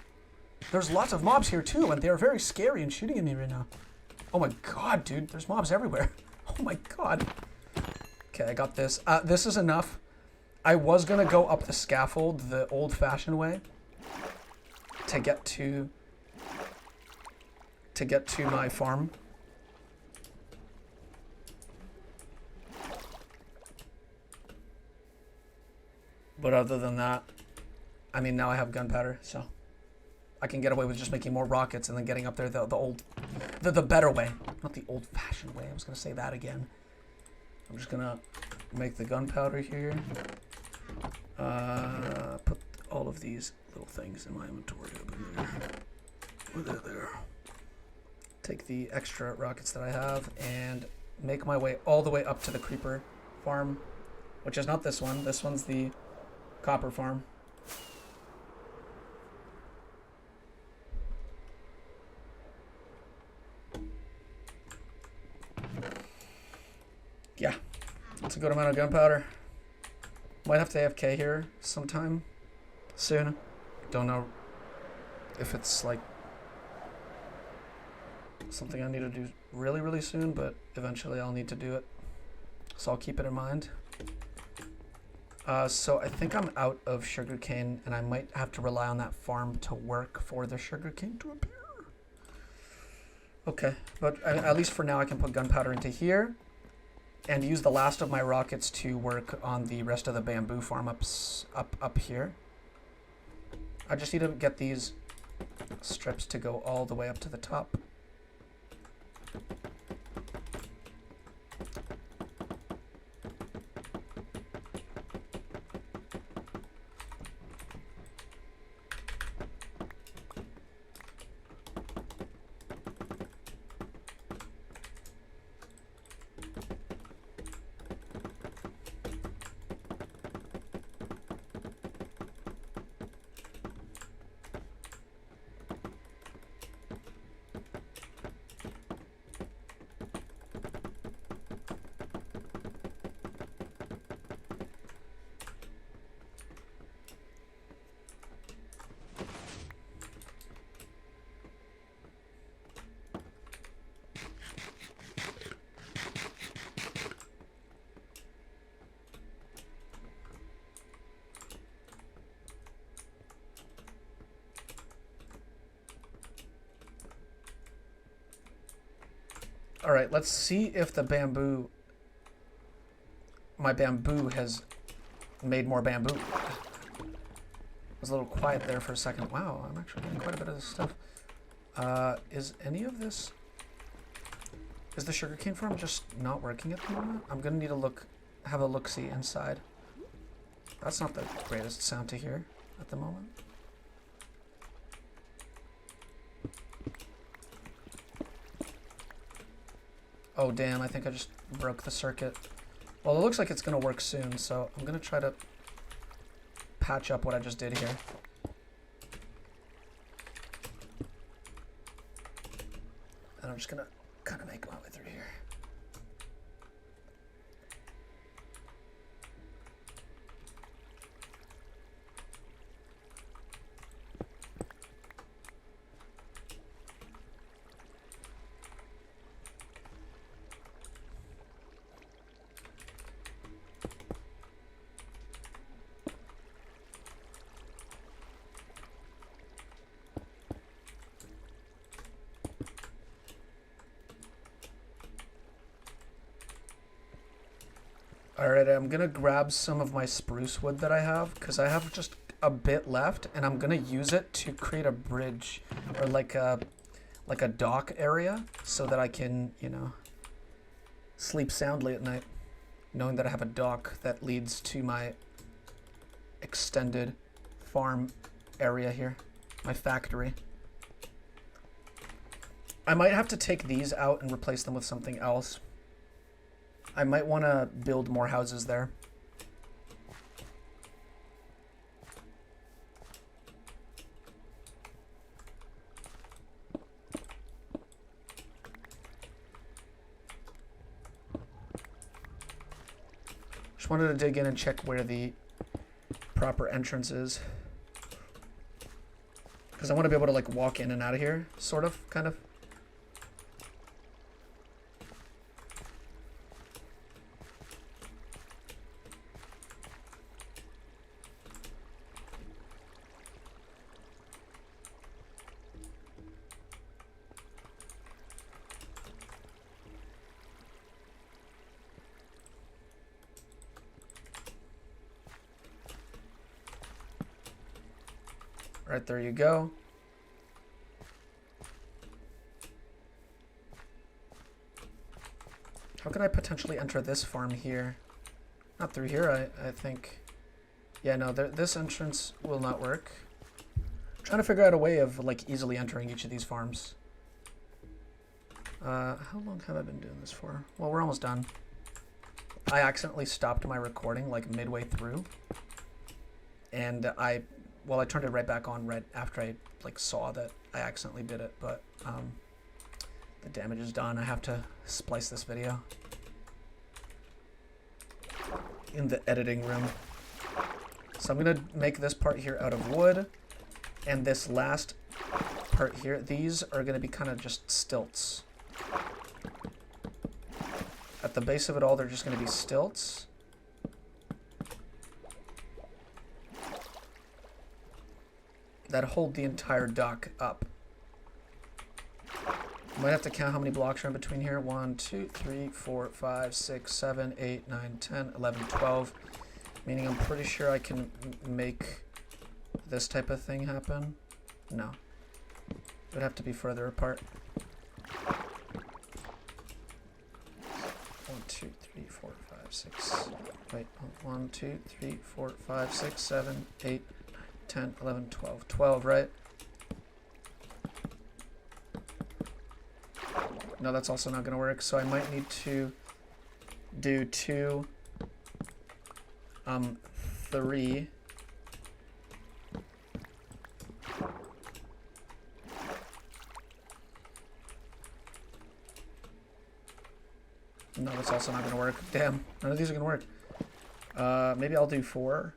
There's lots of mobs here too, and they're very scary and shooting at me right now. Oh my god, dude. There's mobs everywhere. Oh my god. Okay, I got this. This is enough. I was gonna go up the scaffold the old-fashioned way to get to my farm. But other than that, I mean, now I have gunpowder, so I can get away with just making more rockets and then getting up there the better way, not the old-fashioned way. I was gonna say that again. I'm just gonna make the gunpowder here. Put all of these little things in my inventory up in there. Put it there. Take the extra rockets that I have and make my way all the way up to the creeper farm, which is not this one. This one's the copper farm. Yeah, that's a good amount of gunpowder. Might have to AFK here sometime soon. Don't know if it's like something I need to do really, really soon, but eventually I'll need to do it. So I'll keep it in mind. So I think I'm out of sugarcane, and I might have to rely on that farm to work for the sugarcane to appear. Okay, but at least for now I can put gunpowder into here and use the last of my rockets to work on the rest of the bamboo farm up here. I just need to get these strips to go all the way up to the top. All right, let's see if the bamboo, my bamboo has made more bamboo. I was a little quiet there for a second. Wow, I'm actually getting quite a bit of this stuff. Is any of this, is the sugarcane farm just not working at the moment? I'm gonna need to have a look-see inside. That's not the greatest sound to hear at the moment. Oh damn, I think I just broke the circuit. Well, it looks like it's gonna work soon, so I'm gonna try to patch up what I just did here. And I'm just gonna kind of make my way through here. Alright, I'm gonna grab some of my spruce wood that I have, because I have just a bit left, and I'm gonna use it to create a bridge, or like a dock area, so that I can, you know, sleep soundly at night, knowing that I have a dock that leads to my extended farm area here, my factory. I might have to take these out and replace them with something else. I might want to build more houses there. Just wanted to dig in and check where the proper entrance is. Because I want to be able to like walk in and out of here, sort of, kind of. Right, there you go. How can I potentially enter this farm here? Not through here, I think. Yeah, no, this entrance will not work. I'm trying to figure out a way of like easily entering each of these farms. How long have I been doing this for? Well, we're almost done. I accidentally stopped my recording like midway through. And I turned it right back on right after I like saw that I accidentally did it, but the damage is done. I have to splice this video in the editing room. So I'm gonna make this part here out of wood, and this last part here, these are gonna be kind of just stilts. At the base of it all, they're just gonna be stilts. That hold the entire dock up. Might have to count how many blocks are in between here. 1, 2, 3, 4, 5, 6, 7, 8, 9, 10, 11, 12. Meaning I'm pretty sure I can make this type of thing happen. No. It would have to be further apart. 1, 2, 3, 4, 5, 6. Wait, 1, 2, 3, 4, 5, 6, 7, 8, 10, 11, 12. 12, right? No, that's also not going to work. So I might need to do 2, 3. No, that's also not going to work. Damn, none of these are going to work. Maybe I'll do 4.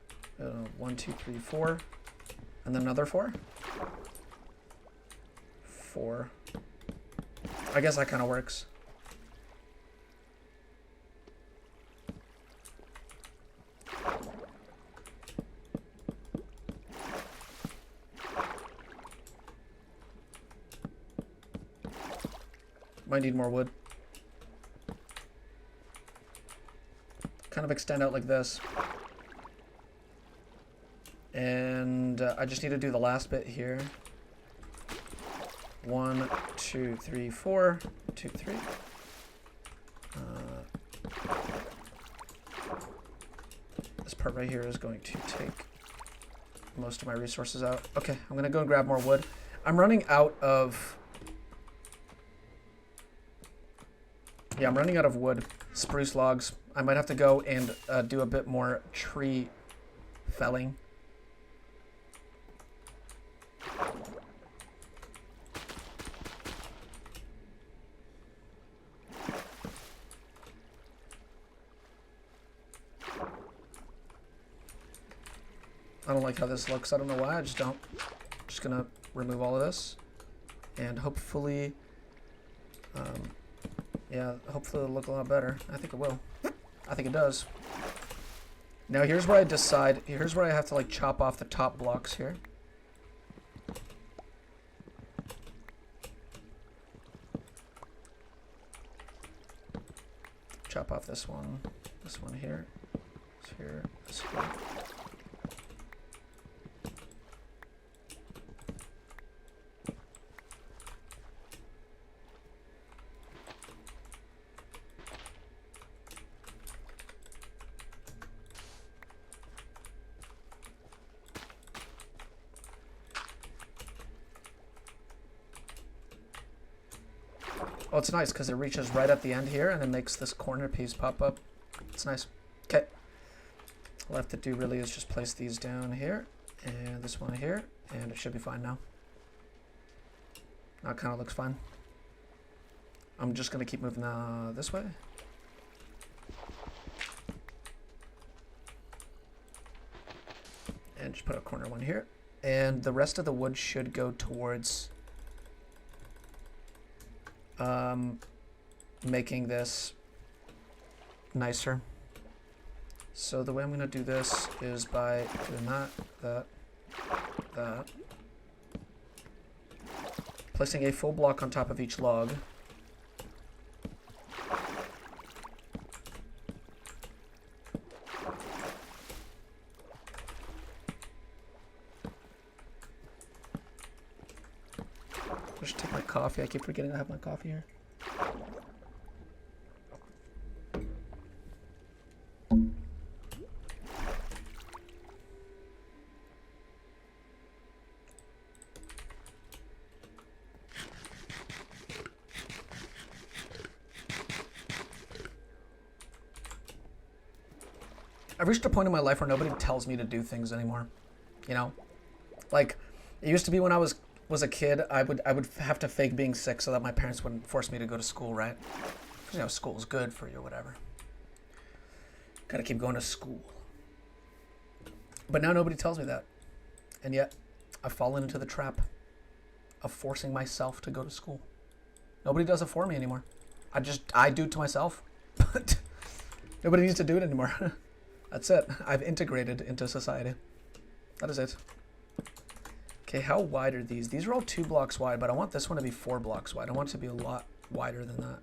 1, 2, 3, 4. And then another 4. 4. I guess that kind of works. Might need more wood. Kind of extend out like this. And I just need to do the last bit here. 1, 2, 3, 4. 2, 3. This part right here is going to take most of my resources out. Okay, I'm going to go and grab more wood. I'm running out of... Yeah, I'm running out of wood. Spruce logs. I might have to go and do a bit more tree felling. I don't like how this looks. I don't know why. I just don't. I'm just gonna remove all of this, and hopefully, yeah, hopefully it'll look a lot better. I think it will. I think it does. Now here's where I decide. Here's where I have to like chop off the top blocks here. Chop off this one here, this here, this here. Oh, it's nice because it reaches right at the end here and it makes this corner piece pop up. It's nice. Okay. All I have to do really is just place these down here and this one here, and it should be fine now. Now it kind of looks fine. I'm just going to keep moving this way. And just put a corner one here. And the rest of the wood should go towards making this nicer. So the way I'm going to do this is by doing that. Placing a full block on top of each log. Just take my coffee. I keep forgetting I have my coffee here. I've reached a point in my life where nobody tells me to do things anymore. You know? Like, it used to be when I was a kid, I would have to fake being sick so that my parents wouldn't force me to go to school, right? Because, you know, school's good for you or whatever. Gotta keep going to school. But now nobody tells me that. And yet, I've fallen into the trap of forcing myself to go to school. Nobody does it for me anymore. I do it to myself. But nobody needs to do it anymore. That's it. I've integrated into society. That is it. Okay, how wide are these? These are all 2 blocks wide, but I want this one to be 4 blocks wide. I want it to be a lot wider than that.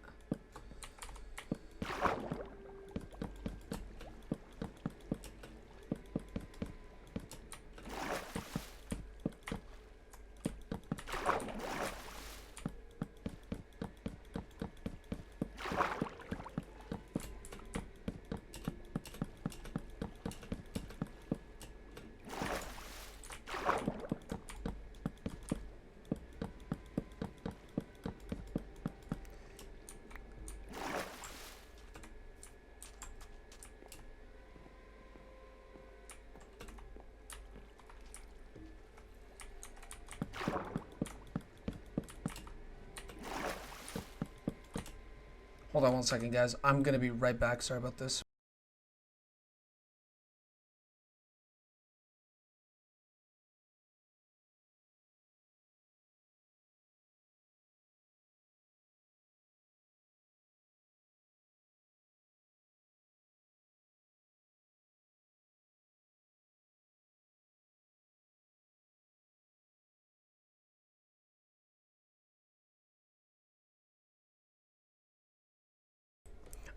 Hold on 1 second, guys. I'm gonna be right back. Sorry about this.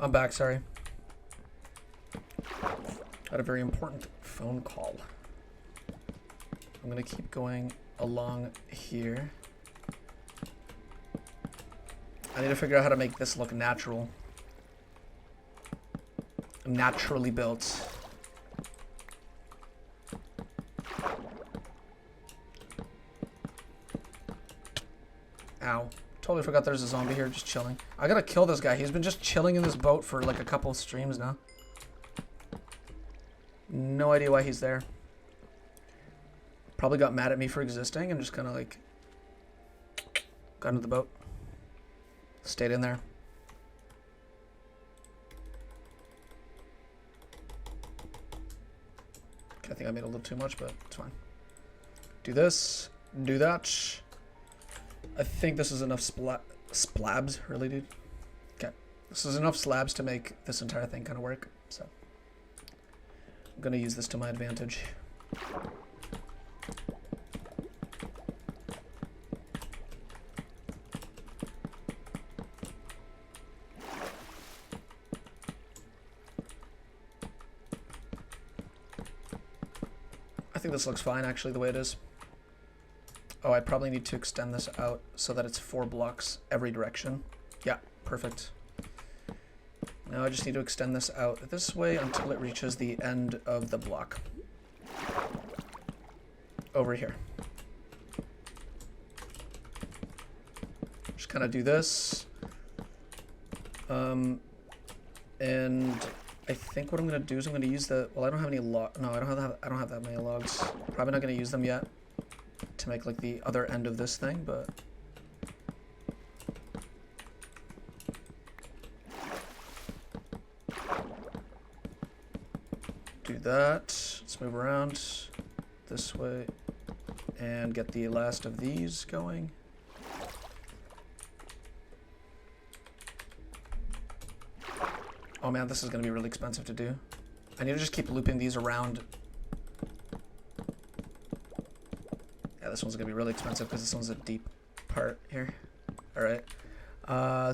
I'm back, sorry. Had a very important phone call. I'm gonna keep going along here. I need to figure out how to make this look natural. Naturally built. Ow. Totally forgot there's a zombie here just chilling. I gotta kill this guy. He's been just chilling in this boat for like a couple of streams now. No idea why he's there. Probably got mad at me for existing and just kind of like got into the boat. Stayed in there. Okay, I think I made a little too much, but it's fine. Do this. Do that. I think this is enough slabs, really, dude. Okay. This is enough slabs to make this entire thing kind of work, so. I'm gonna use this to my advantage. I think this looks fine, actually, the way it is. Oh, I probably need to extend this out so that it's 4 blocks every direction. Yeah, perfect. Now I just need to extend this out this way until it reaches the end of the block. Over here. Just kind of do this. And I think what I'm going to do is I'm going to use the... Well, I don't have any log... No, I don't have that many logs. Probably not going to use them yet to make like the other end of this thing, but do that. Let's move around this way and get the last of these going. Oh man, this is going to be really expensive to do. I need to just keep looping these around. Yeah, this one's going to be really expensive because this one's a deep part here. Alright.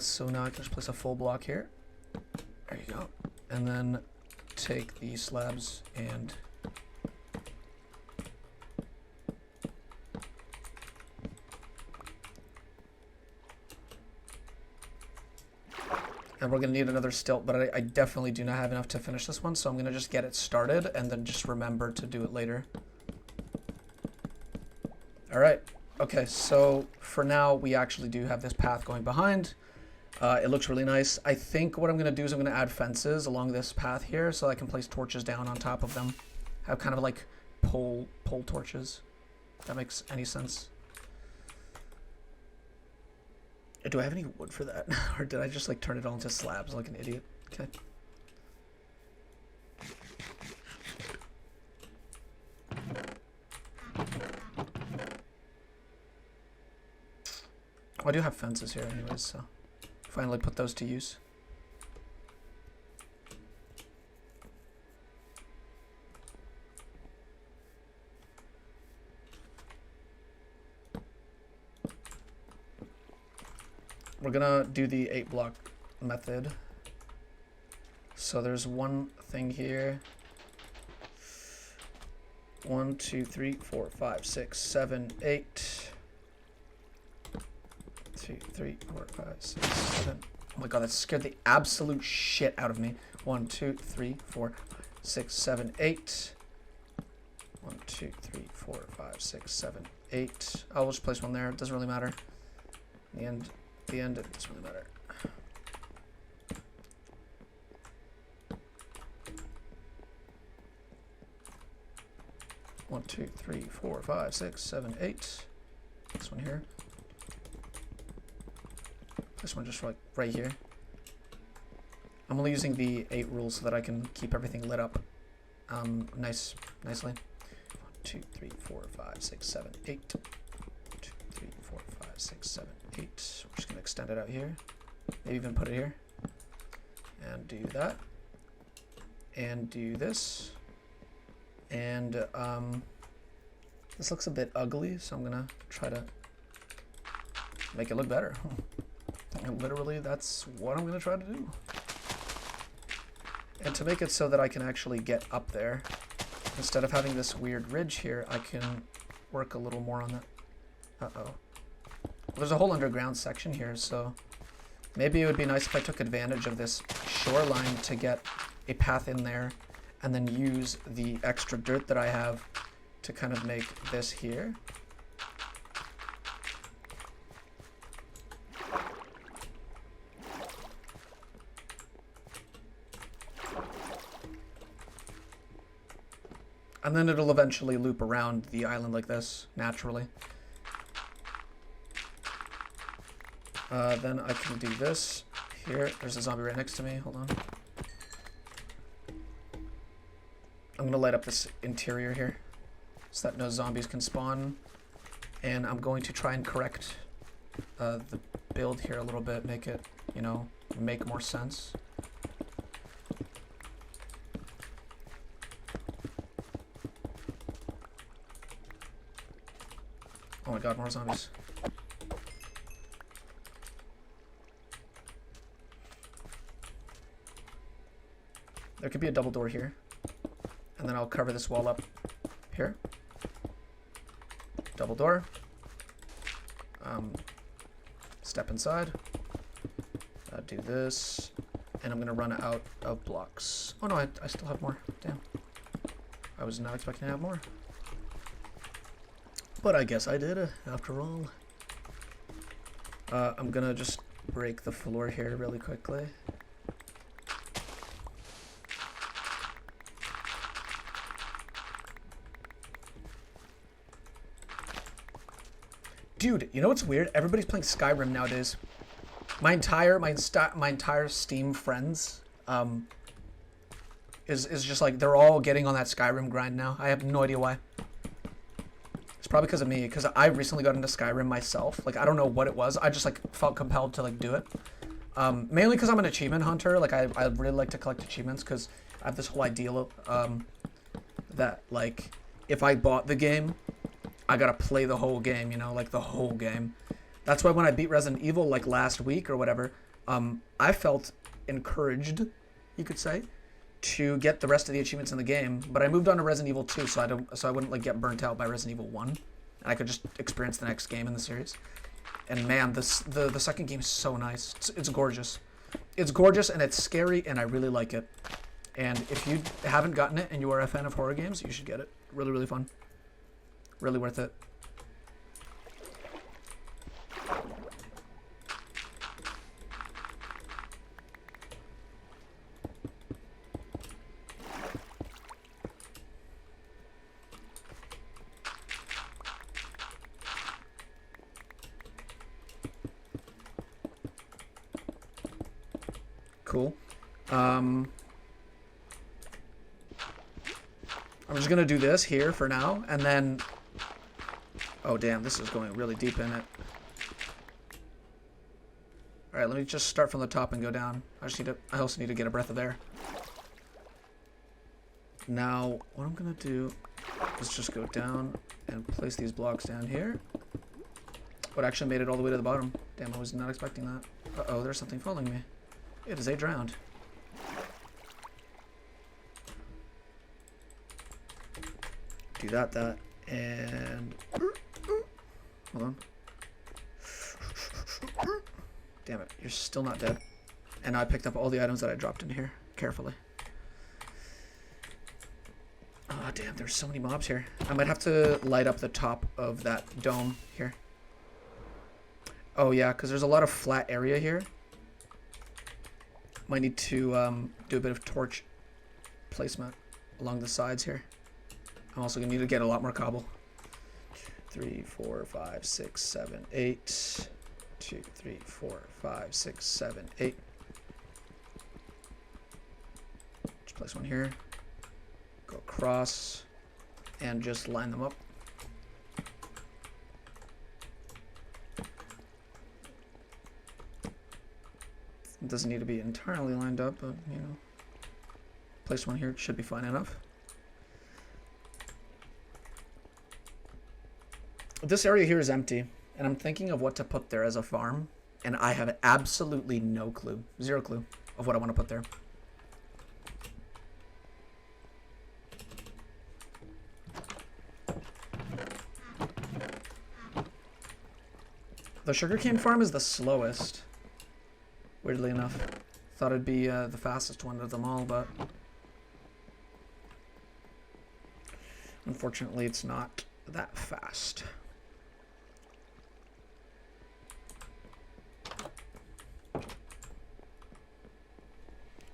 So now I can just place a full block here. There you go. And then take the slabs and... And we're going to need another stilt, but I definitely do not have enough to finish this one, so I'm going to just get it started and then just remember to do it later. Alright, okay, so for now we actually do have this path going behind. It looks really nice. I think what I'm going to do is I'm going to add fences along this path here so I can place torches down on top of them. Have kind of like pole torches, if that makes any sense. Do I have any wood for that? Or did I just like turn it all into slabs like an idiot? Okay. Oh, I do have fences here anyways, so finally put those to use. We're gonna do the 8 block method. So there's one thing here. 1, 2, 3, 4, 5, 6, 7, 8. 2, 3, 4, 5, 6, 7. Oh my god, that scared the absolute shit out of me. 1, 2, 3, 4, 6, 7, 8. 1, 2, 3, 4, 5, 6, 7, 8. I'll just place one there. It doesn't really matter. In the end, it doesn't really matter. One, 2, 3, 4, 5, 6, 7, 8. This one here. This one just like right here. I'm only using the 8 rule so that I can keep everything lit up nicely. 1, 2, 3, 4, 5, 6, 7, 8. 1, 2, 3, 4, 5, 6, 7, 8. We're just gonna extend it out here. Maybe even put it here. And do that. And do this. And this looks a bit ugly, so I'm gonna try to make it look better. And literally, that's what I'm gonna try to do. And to make it so that I can actually get up there, instead of having this weird ridge here, I can work a little more on that. Uh-oh. There's a whole underground section here, so maybe it would be nice if I took advantage of this shoreline to get a path in there, and then use the extra dirt that I have to kind of make this here. And then it'll eventually loop around the island like this, naturally. Then I can do this here. There's a zombie right next to me. Hold on. I'm going to light up this interior here so that no zombies can spawn. And I'm going to try and correct the build here a little bit, make it, you know, make more sense. Oh my god, more zombies. There could be a double door here. And then I'll cover this wall up here. Double door. Step inside. Do this. And I'm going to run out of blocks. Oh no, I still have more. Damn. I was not expecting to have more. But I guess I did, after all. I'm going to just break the floor here really quickly. Dude, you know what's weird? Everybody's playing Skyrim nowadays. My entire Steam friends is just like, they're all getting on that Skyrim grind now. I have no idea why. It's probably because of me, because I recently got into Skyrim myself. Like, I don't know what it was. I just like felt compelled to like do it. Mainly because I'm an achievement hunter. Like, I really like to collect achievements because I have this whole ideal that like if I bought the game, I gotta play the whole game, you know, like the whole game. That's why when I beat Resident Evil like last week or whatever, I felt encouraged, you could say, to get the rest of the achievements in the game. But I moved on to Resident Evil 2, so I wouldn't like get burnt out by Resident Evil 1, and I could just experience the next game in the series. And man, the second game is so nice. It's gorgeous. It's gorgeous and it's scary, and I really like it. And if you haven't gotten it and you are a fan of horror games, you should get it. Really, really fun. Really worth it. Cool. I'm just gonna do this here for now, and then... Oh damn, this is going really deep in it. Alright, let me just start from the top and go down. I also need to get a breath of air. Now, what I'm gonna do is just go down and place these blocks down here. What actually made it all the way to the bottom? Damn, I was not expecting that. Uh-oh, there's something following me. It is a drowned. Do that, and... Hold on. Damn it, you're still not dead. And I picked up all the items that I dropped in here, carefully. Oh, damn, there's so many mobs here. I might have to light up the top of that dome here. Oh, yeah, because there's a lot of flat area here. Might need to do a bit of torch placement along the sides here. I'm also going to need to get a lot more cobble. 3, 4, 5, 6, 7, 8. 2, 3, 4, 5, 6, 7, 8. Place one here. Go across and just line them up. It doesn't need to be entirely lined up, but you know, place one here, it should be fine enough. This area here is empty, and I'm thinking of what to put there as a farm, and I have absolutely no clue, zero clue of what I want to put there. The sugarcane farm is the slowest, weirdly enough. Thought it'd be the fastest one of them all, but unfortunately it's not that fast.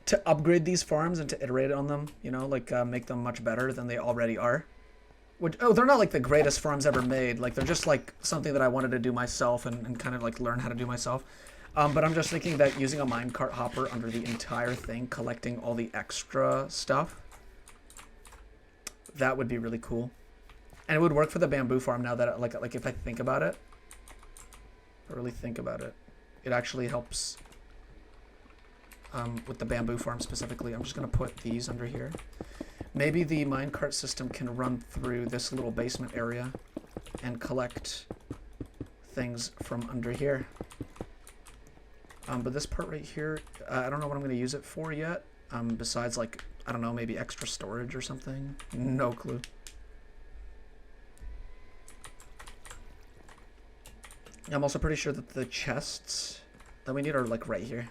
To upgrade these farms and to iterate on them, you know, like make them much better than they already are. Which, oh, they're not like the greatest farms ever made. Like, they're just like something that I wanted to do myself and kind of like learn how to do myself. But I'm just thinking that using a minecart hopper under the entire thing, collecting all the extra stuff, that would be really cool. And it would work for the bamboo farm now that, like if I think about it, if I really think about it, it actually helps with the bamboo farm specifically. I'm just going to put these under here. Maybe the minecart system can run through this little basement area and collect things from under here. But this part right here, I don't know what I'm going to use it for yet. Besides, like, I don't know, maybe extra storage or something. No clue. I'm also pretty sure that the chests that we need are, like, right here.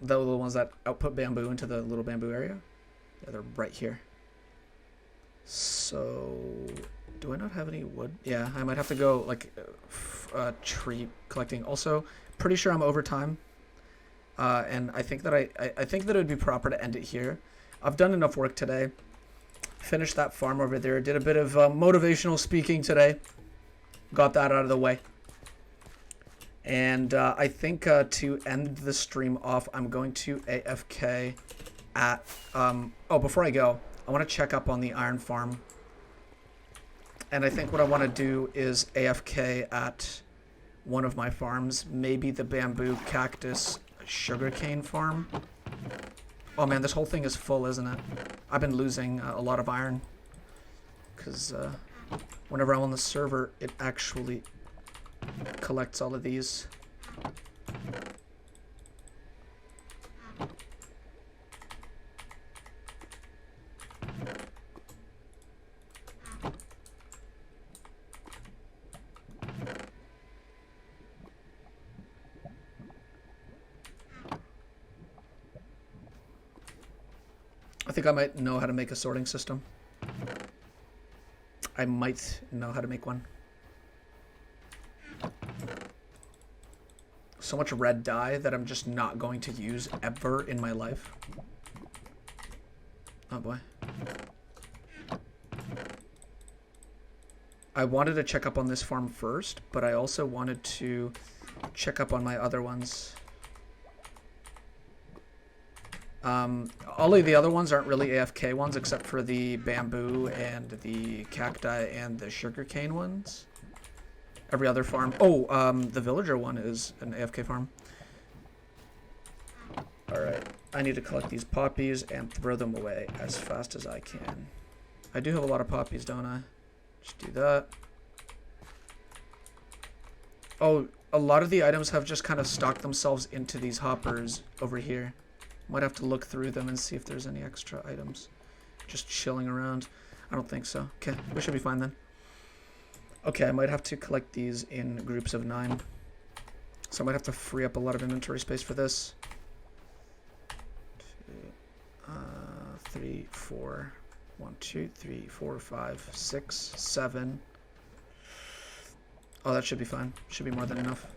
The ones that output bamboo into the little bamboo area. Yeah, they're right here. So, do I not have any wood? Yeah, I might have to go, like, tree collecting. Also, pretty sure I'm over time. And I think that I think that it would be proper to end it here. I've done enough work today. Finished that farm over there. Did a bit of motivational speaking today. Got that out of the way. And I think to end the stream off, I'm going to AFK at... oh, before I go, I want to check up on the iron farm. And I think what I want to do is AFK at one of my farms. Maybe the bamboo cactus sugarcane farm. Oh man, this whole thing is full, isn't it? I've been losing a lot of iron. Because whenever I'm on the server, it actually collects all of these. I think I might know how to make a sorting system. I might know how to make one. So much red dye that I'm just not going to use ever in my life. Oh boy. I wanted to check up on this farm first, but I also wanted to check up on my other ones. All of the other ones aren't really AFK ones, except for the bamboo and the cacti and the sugarcane ones. Every other farm. Oh, the villager one is an AFK farm. Alright, I need to collect these poppies and throw them away as fast as I can. I do have a lot of poppies, don't I? Just do that. Oh, a lot of the items have just kind of stocked themselves into these hoppers over here. Might have to look through them and see if there's any extra items just chilling around. I don't think so. Okay, we should be fine then. Okay, I might have to collect these in groups of 9. So I might have to free up a lot of inventory space for this. 3, 4, 1, 2, 3, 4, 5, 6, 7. Oh, that should be fine. Should be more than enough.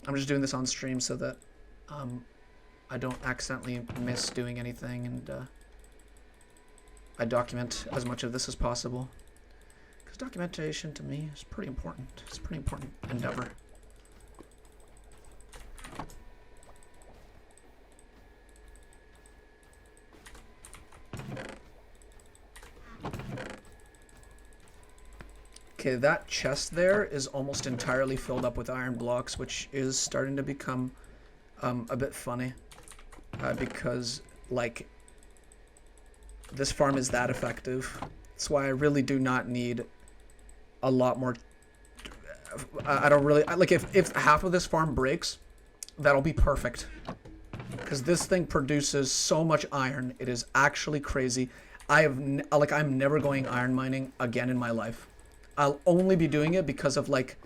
I'm just doing this on stream so that I don't accidentally miss doing anything, and I document as much of this as possible. Because documentation to me is pretty important. It's a pretty important endeavor. Okay, that chest there is almost entirely filled up with iron blocks, which is starting to become a bit funny. Because, like, this farm is that effective. That's why I really do not need a lot more. I don't really... Like, if half of this farm breaks, that'll be perfect. Because this thing produces so much iron. It is actually crazy. I'm never going iron mining again in my life. I'll only be doing it because of, like,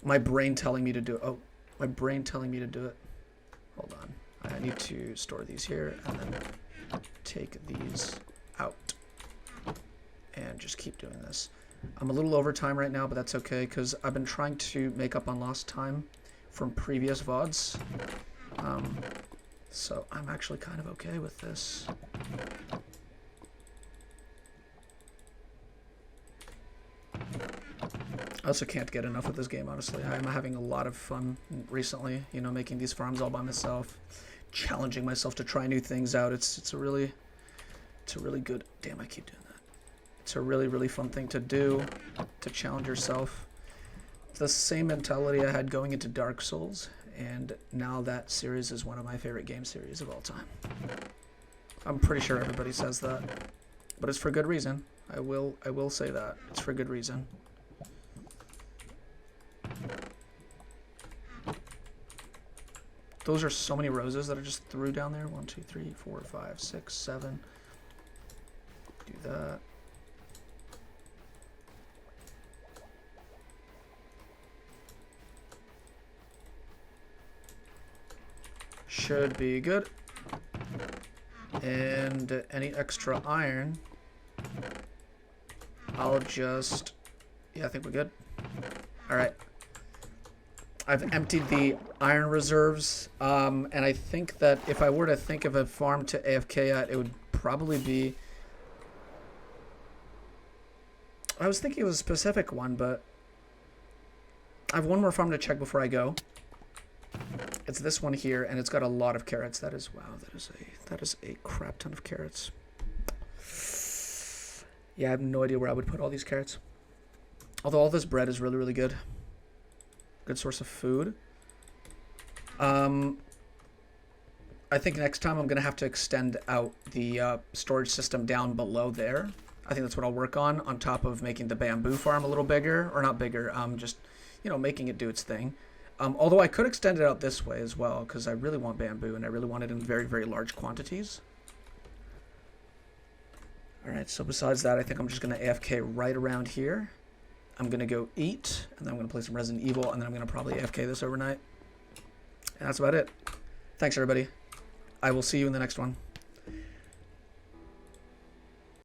my brain telling me to do it. Oh, my brain telling me to do it. Hold on. I need to store these here and then take these out. And just keep doing this. I'm a little over time right now, but that's okay because I've been trying to make up on lost time from previous VODs. So I'm actually kind of okay with this. I also can't get enough of this game, honestly. I'm having a lot of fun recently, you know, making these farms all by myself, challenging myself to try new things out. It's a really good... Damn, I keep doing that. It's a really, really fun thing to do, to challenge yourself. It's the same mentality I had going into Dark Souls, and now that series is one of my favorite game series of all time. I'm pretty sure everybody says that, but it's for good reason. I will say that. It's for good reason. Those are so many roses that I just threw down there. 1, 2, 3, 4, 5, 6, 7. Do that. Should be good. And any extra iron, I'll just... Yeah, I think we're good. Alright. I've emptied the iron reserves, and I think that if I were to think of a farm to AFK at, it would probably be... I was thinking of a specific one, but I have one more farm to check before I go. It's this one here, and it's got a lot of carrots. That is... Wow, that is a crap ton of carrots. Yeah, I have no idea where I would put all these carrots. Although all this bread is really, really good. Good source of food. I think next time I'm going to have to extend out the storage system down below there. I think that's what I'll work on top of making the bamboo farm a little bigger. Or not bigger, just, you know, making it do its thing. Although I could extend it out this way as well, because I really want bamboo, and I really want it in very, very large quantities. Alright, so besides that, I think I'm just going to AFK right around here. I'm going to go eat, and then I'm going to play some Resident Evil, and then I'm going to probably AFK this overnight. And that's about it. Thanks, everybody. I will see you in the next one.